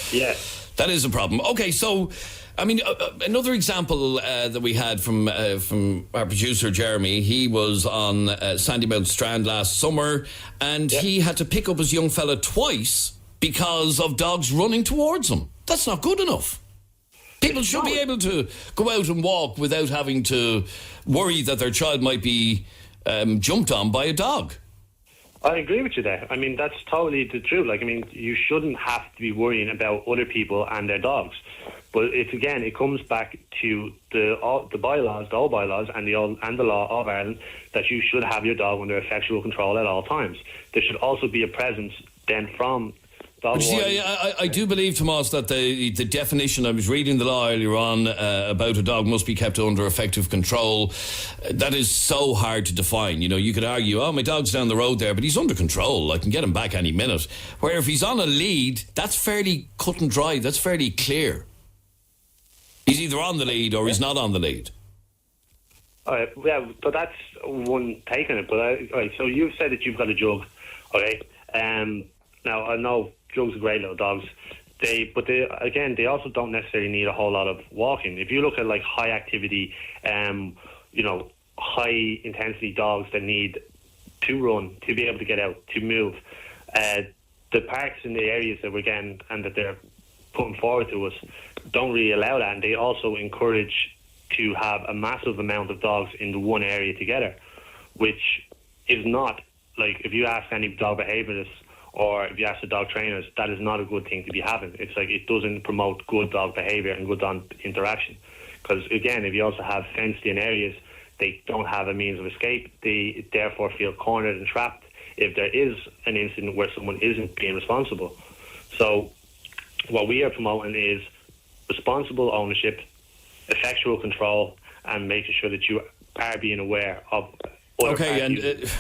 that is a problem. Okay, so... I mean, another example that we had from our producer, Jeremy, he was on Sandymount Strand last summer, and he had to pick up his young fella twice because of dogs running towards him. That's not good enough. People should be able to go out and walk without having to worry that their child might be jumped on by a dog. I agree with you there. I mean, that's totally the truth. You shouldn't have to be worrying about other people and their dogs. But it comes back to the old bylaws and the law of Ireland that you should have your dog under effectual control at all times. There should also be a presence then from dog wardens. See, I do believe, Tomas, that the definition, I was reading the law earlier on about a dog must be kept under effective control. That is so hard to define. You could argue, my dog's down the road there, but he's under control. I can get him back any minute. Where if he's on a lead, that's fairly cut and dry. That's fairly clear. He's either on the lead or he's not on the lead. But that's one take on it. But so you've said that you've got a jug, okay? Now I know jugs are great little dogs. They also don't necessarily need a whole lot of walking. If you look at high activity, high intensity dogs that need to run, to be able to get out, to move, the parks in the areas that we're getting and that they're putting forward to us don't really allow that, and they also encourage to have a massive amount of dogs in the one area together, which is not, if you ask any dog behaviourists or if you ask the dog trainers, that is not a good thing to be having. It's it doesn't promote good dog behaviour and good dog interaction. Because again, if you also have fenced-in areas, they don't have a means of escape. They therefore feel cornered and trapped if there is an incident where someone isn't being responsible. So what we are promoting is responsible ownership, effectual control, and making sure that you are being aware of other parties.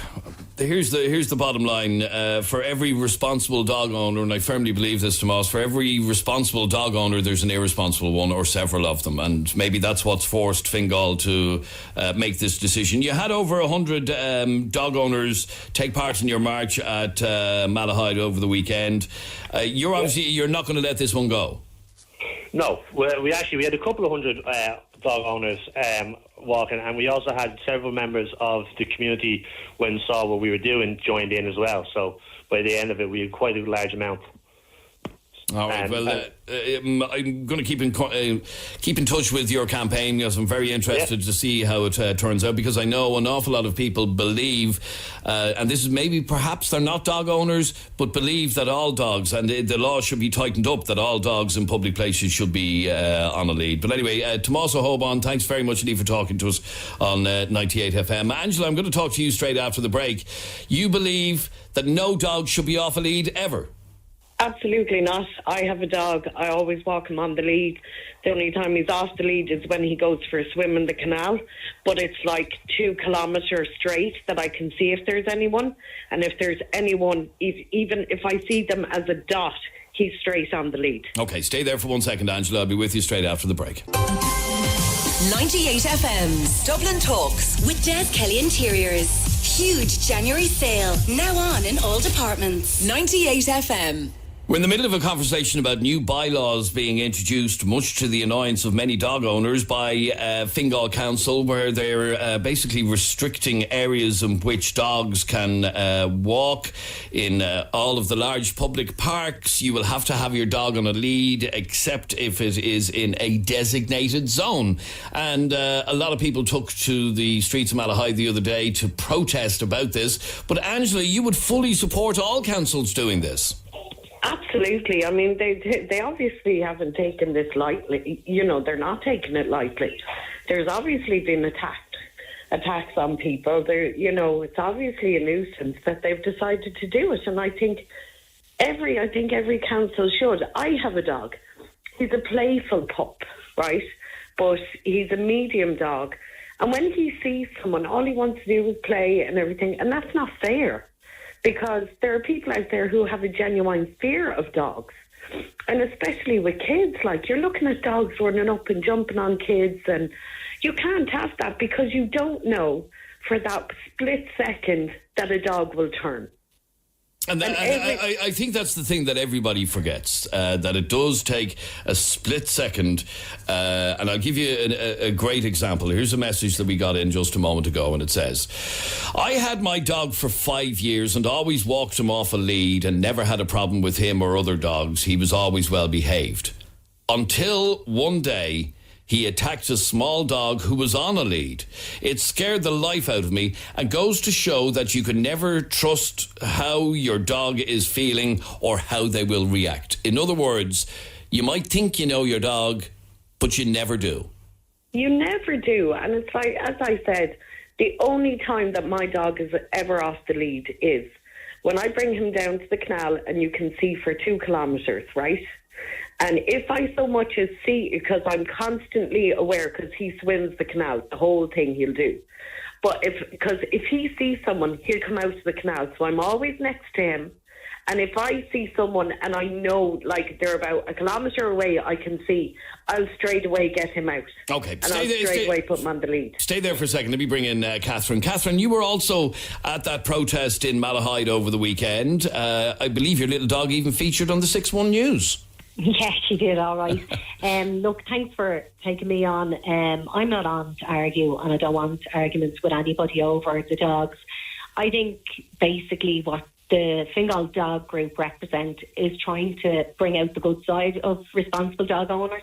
Here's the bottom line. For every responsible dog owner, and I firmly believe this, Tomas, for every responsible dog owner, there's an irresponsible one or several of them. And maybe that's what's forced Fingal to make this decision. You had over 100 dog owners take part in your march at Malahide over the weekend. You're not going to let this one go. No, we had a couple of hundred dog owners walking, and we also had several members of the community, when saw what we were doing, joined in as well. So by the end of it, we had quite a large amount. All right. I'm going to keep in touch with your campaign, because I'm very interested to see how it turns out, because I know an awful lot of people believe, and this is maybe perhaps they're not dog owners, but believe that all dogs, and the law should be tightened up, that all dogs in public places should be on a lead. But anyway, Tommaso Hoban, thanks very much indeed for talking to us on 98 FM. Angela, I'm going to talk to you straight after the break. You believe that no dog should be off a lead ever? Absolutely not. I have a dog. I always walk him on the lead. The only time he's off the lead is when he goes for a swim in the canal. But it's like 2 kilometres straight that I can see if there's anyone. And if there's anyone, even if I see them as a dot, he's straight on the lead. Okay, stay there for 1 second, Angela. I'll be with you straight after the break. 98 FM's Dublin Talks with Des Kelly Interiors. Huge January sale now on in all departments. 98 FM. We're in the middle of a conversation about new bylaws being introduced, much to the annoyance of many dog owners, by Fingal Council, where they're basically restricting areas in which dogs can walk. In all of the large public parks, you will have to have your dog on a lead, except if it is in a designated zone. And a lot of people took to the streets of Malahide the other day to protest about this. But Angela, you would fully support all councils doing this. Absolutely. I mean, they obviously haven't taken this lightly. You know, they're not taking it lightly. There's obviously been attacks on people. It's obviously a nuisance that they've decided to do it. And I think every council should. I have a dog. He's a playful pup, right? But he's a medium dog. And when he sees someone, all he wants to do is play and everything. And that's not fair. Because there are people out there who have a genuine fear of dogs. And especially with kids, like you're looking at dogs running up and jumping on kids, and you can't have that because you don't know for that split second that a dog will turn. And I think that's the thing that everybody forgets, that it does take a split second. And I'll give you a great example. Here's a message that we got in just a moment ago, and it says, I had my dog for 5 years and always walked him off a lead and never had a problem with him or other dogs. He was always well behaved. Until one day, he attacked a small dog who was on a lead. It scared the life out of me and goes to show that you can never trust how your dog is feeling or how they will react. In other words, you might think you know your dog, but you never do. You never do. And it's like, as I said, the only time that my dog is ever off the lead is when I bring him down to the canal and you can see for 2 kilometres, right? And if I so much as see, because I'm constantly aware, because he swims the canal, the whole thing he'll do. But if he sees someone, he'll come out to the canal. So I'm always next to him. And if I see someone and I know, like, they're about 1 kilometre away, I can see, I'll straight away get him out. Okay. And I'll straight away put him on the lead. Stay there for a second. Let me bring in Catherine. Catherine, you were also at that protest in Malahide over the weekend. I believe your little dog even featured on the 6-1 News. Yeah, she did, all right. Look, thanks for taking me on. I'm not on to argue, and I don't want arguments with anybody over the dogs. I think basically what the Fingal Dog Group represent is trying to bring out the good side of responsible dog owners,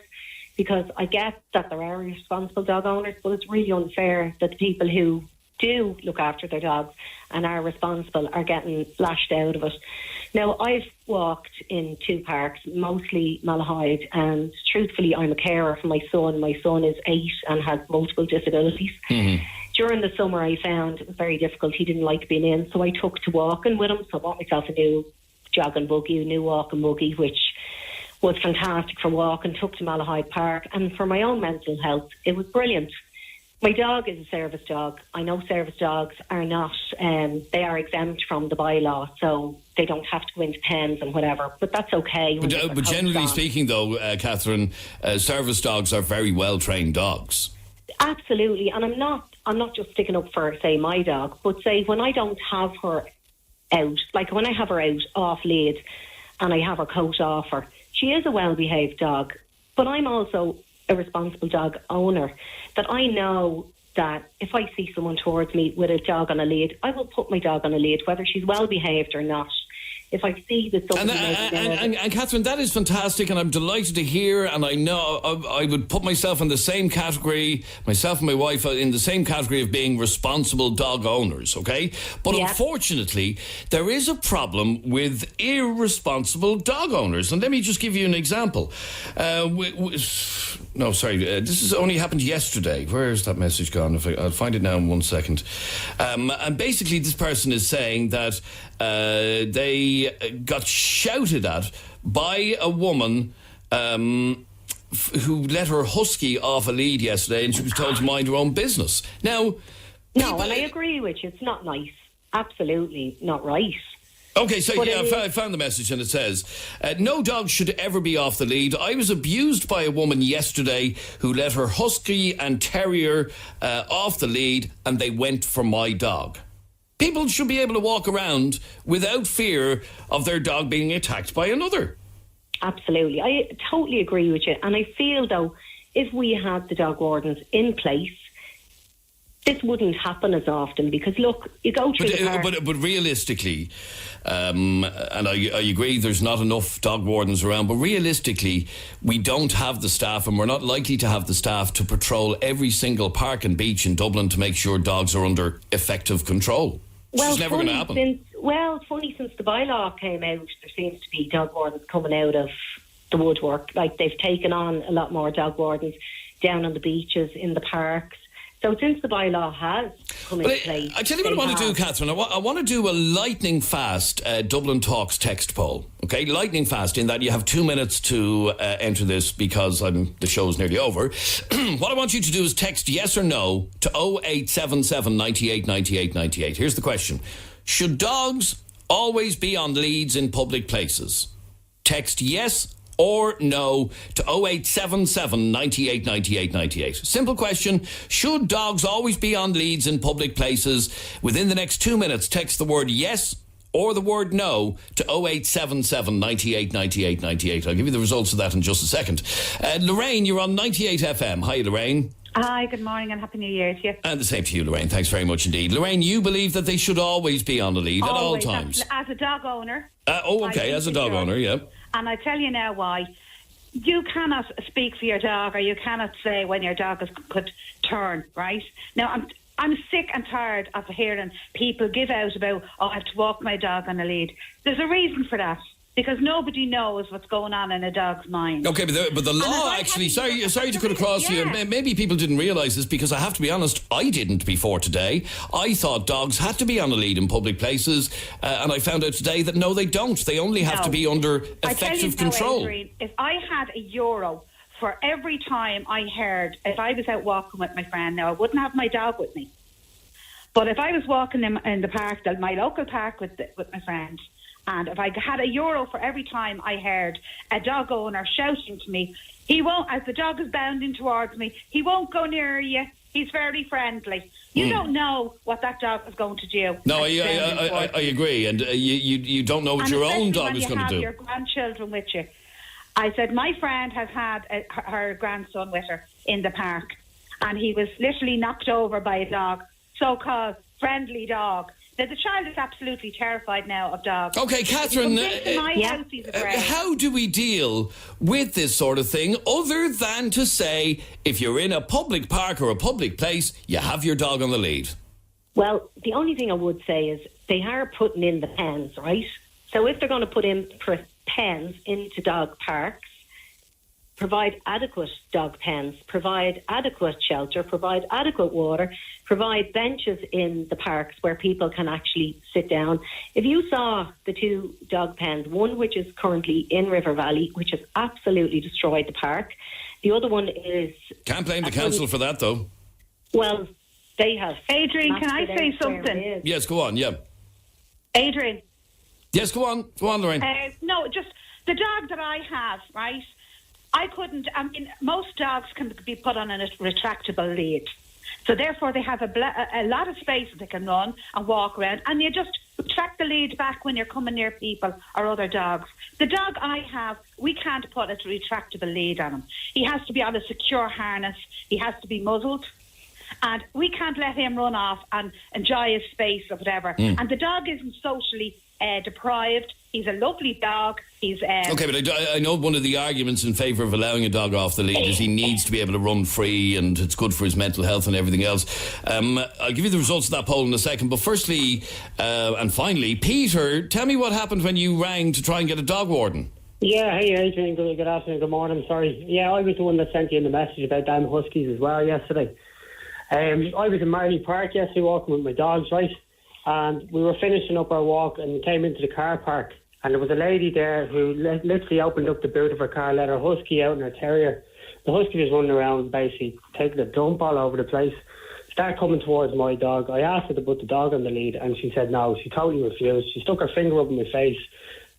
because I get that there are responsible dog owners, but it's really unfair that the people who do look after their dogs and are responsible are getting lashed out of it. Now, I've walked in 2 parks, mostly Malahide, and truthfully, I'm a carer for my son. My son is 8 and has multiple disabilities. Mm-hmm. During the summer, I found it was very difficult. He didn't like being in, so I took to walking with him. So I bought myself a new jogging buggy, a new walking buggy, which was fantastic for walking. Took to Malahide Park, and for my own mental health, it was brilliant. My dog is a service dog. I know service dogs are not, they are exempt from the bylaw, so they don't have to go into pens and whatever, but that's okay. But generally speaking, though, Catherine, service dogs are very well-trained dogs. Absolutely, and I'm not just sticking up for, say, my dog, but say when I don't have her out, like when I have her out off lead and I have her coat off her, she is a well-behaved dog, but I'm also a responsible dog owner, that I know that if I see someone towards me with a dog on a lead, I will put my dog on a lead, whether she's well behaved or not. If I see that somebody and Catherine, that is fantastic, and I'm delighted to hear. And I know I would put myself in the same category, myself and my wife, in the same category of being responsible dog owners. Okay, but unfortunately, there is a problem with irresponsible dog owners, and let me just give you an example. This has only happened yesterday. Where's that message gone? I'll find it now in 1 second. And basically, this person is saying that they got shouted at by a woman who let her husky off a lead yesterday, and she was told to mind her own business. Now, and I agree with you. It's not nice. Absolutely not right. Okay, so I found the message, and it says, no dog should ever be off the lead. I was abused by a woman yesterday who let her husky and terrier off the lead, and they went for my dog. People should be able to walk around without fear of their dog being attacked by another. Absolutely. I totally agree with you. And I feel, though, if we had the dog wardens in place, this wouldn't happen as often, because, look, you go through the park. But realistically, and I agree there's not enough dog wardens around, but realistically, we don't have the staff, and we're not likely to have the staff to patrol every single park and beach in Dublin to make sure dogs are under effective control. It's never going to happen. It's funny, since the bylaw came out, there seems to be dog wardens coming out of the woodwork. Like, they've taken on a lot more dog wardens down on the beaches, in the parks. So since the bylaw has come into place... I tell you what I want to do, Catherine. I want to do a lightning fast Dublin Talks text poll. Okay, lightning fast, in that you have 2 minutes to enter this, because the show's nearly over. What I want you to do is text yes or no to 0877 98 98 98. Here's the question. Should dogs always be on leads in public places? Text yes or no to 0877 98 98 98. Simple question. Should dogs always be on leads in public places? Within the next 2 minutes, text the word yes or the word no to 0877 98 98 98. I'll give you the results of that in just a second. Lorraine, you're on 98 FM. Hi, Lorraine. Hi, good morning and Happy New Year to you. And the same to you, Lorraine. Thanks very much indeed. Lorraine, you believe that they should always be on the lead at all times? As a dog owner. As a dog owner, yeah. And I tell you now why. You cannot speak for your dog, or you cannot say when your dog could turn, right? Now, I'm sick and tired of hearing people give out about, I have to walk my dog on a lead. There's a reason for that, because nobody knows what's going on in a dog's mind. Okay, but the law actually... Sorry to cut across you. Maybe people didn't realise this, because I have to be honest, I didn't before today. I thought dogs had to be on a lead in public places, and I found out today that no, they don't. They only have to be under effective control. Adrian, if I had €1 for every time I heard, if I was out walking with my friend, now I wouldn't have my dog with me, but if I was walking in the park, my local park with my friend, and if I had €1 for every time I heard a dog owner shouting to me, he won't, as the dog is bounding towards me, he won't go near you, he's very friendly. You don't know what that dog is going to do. No, I agree, and you don't know what your own dog is going to do. And you have your grandchildren with you. I said, my friend has had her grandson with her in the park, and he was literally knocked over by a dog, so-called friendly dog. Now, the child is absolutely terrified now of dogs. Okay, Catherine, how do we deal with this sort of thing, other than to say, if you're in a public park or a public place, you have your dog on the lead? Well, the only thing I would say is they are putting in the pens, right? So if they're going to put in pens into dog parks, provide adequate dog pens, provide adequate shelter, provide adequate water, provide benches in the parks where people can actually sit down. If you saw the 2 dog pens, one which is currently in River Valley, which has absolutely destroyed the park, the other one is... Can't blame the council for that, though. Well, they have... Adrian, can I say something? Yes, go on, yeah. Adrian? Yes, go on, Lorraine. No, just the dog that I have, right? I couldn't, most dogs can be put on a retractable lead. So therefore they have a lot of space that they can run and walk around, and you just retract the lead back when you're coming near people or other dogs. The dog I have, we can't put a retractable lead on him. He has to be on a secure harness. He has to be muzzled. And we can't let him run off and enjoy his space or whatever. And the dog isn't socially deprived. He's a lovely dog. He's okay, but I know one of the arguments in favour of allowing a dog off the lead is he needs to be able to run free, and it's good for his mental health and everything else. I'll give you the results of that poll in a second, but firstly and finally, Peter, tell me what happened when you rang to try and get a dog warden. Yeah, hey Adrian, good afternoon, good morning, sorry. Yeah, I was the one that sent you in the message about them huskies as well yesterday. I was in Marley Park yesterday walking with my dogs, right? And we were finishing up our walk and came into the car park. And there was a lady there who literally opened up the boot of her car, let her husky out and her terrier. The husky was running around basically taking a dump all over the place. Started coming towards my dog. I asked her to put the dog on the lead and she said no. She totally refused. She stuck her finger up in my face,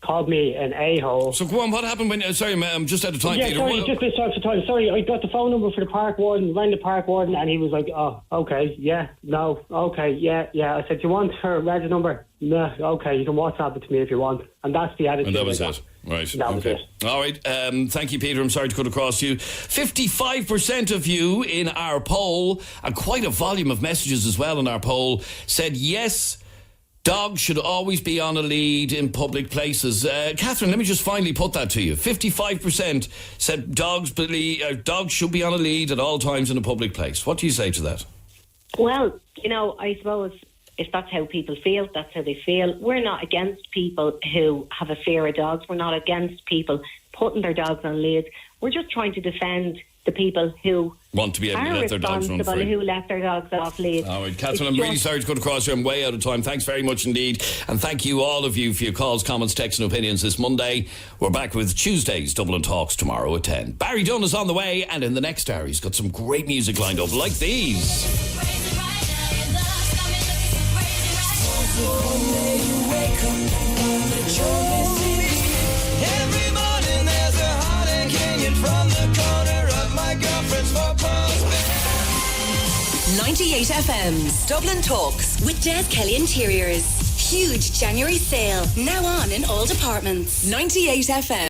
called me an a-hole. So go on, what happened when... sorry, I'm just out of time, yeah, Peter. Sorry, just this time. Sorry, I got the phone number for the park warden, rang the park warden, and he was like, oh, okay, yeah, no, okay, yeah. I said, do you want her reg number? No, okay, you can WhatsApp it to me if you want. And that's the attitude. And that was it. Right. That was it. All right. Thank you, Peter. I'm sorry to cut across you. 55% of you in our poll, and quite a volume of messages as well in our poll, said yes, dogs should always be on a lead in public places. Catherine, let me just finally put that to you. 55% said dogs should be on a lead at all times in a public place. What do you say to that? Well, I suppose if that's how people feel, that's how they feel. We're not against people who have a fear of dogs. We're not against people putting their dogs on leads. We're just trying to defend the people who want to be able to let their dogs run free. Who let their dogs off leads. All right, Catherine, I'm really sorry to cut across you. I'm way out of time. Thanks very much indeed. And thank you, all of you, for your calls, comments, texts and opinions this Monday. We're back with Tuesday's Dublin Talks tomorrow at 10. Barry Dunn is on the way, and in the next hour, he's got some great music lined up like these. Every morning there's a heartache hanging from the corner of my girlfriend's 4 pounds. 98 FM's Dublin Talks with Des Kelly Interiors. Huge January sale now on in all departments. 98 FM.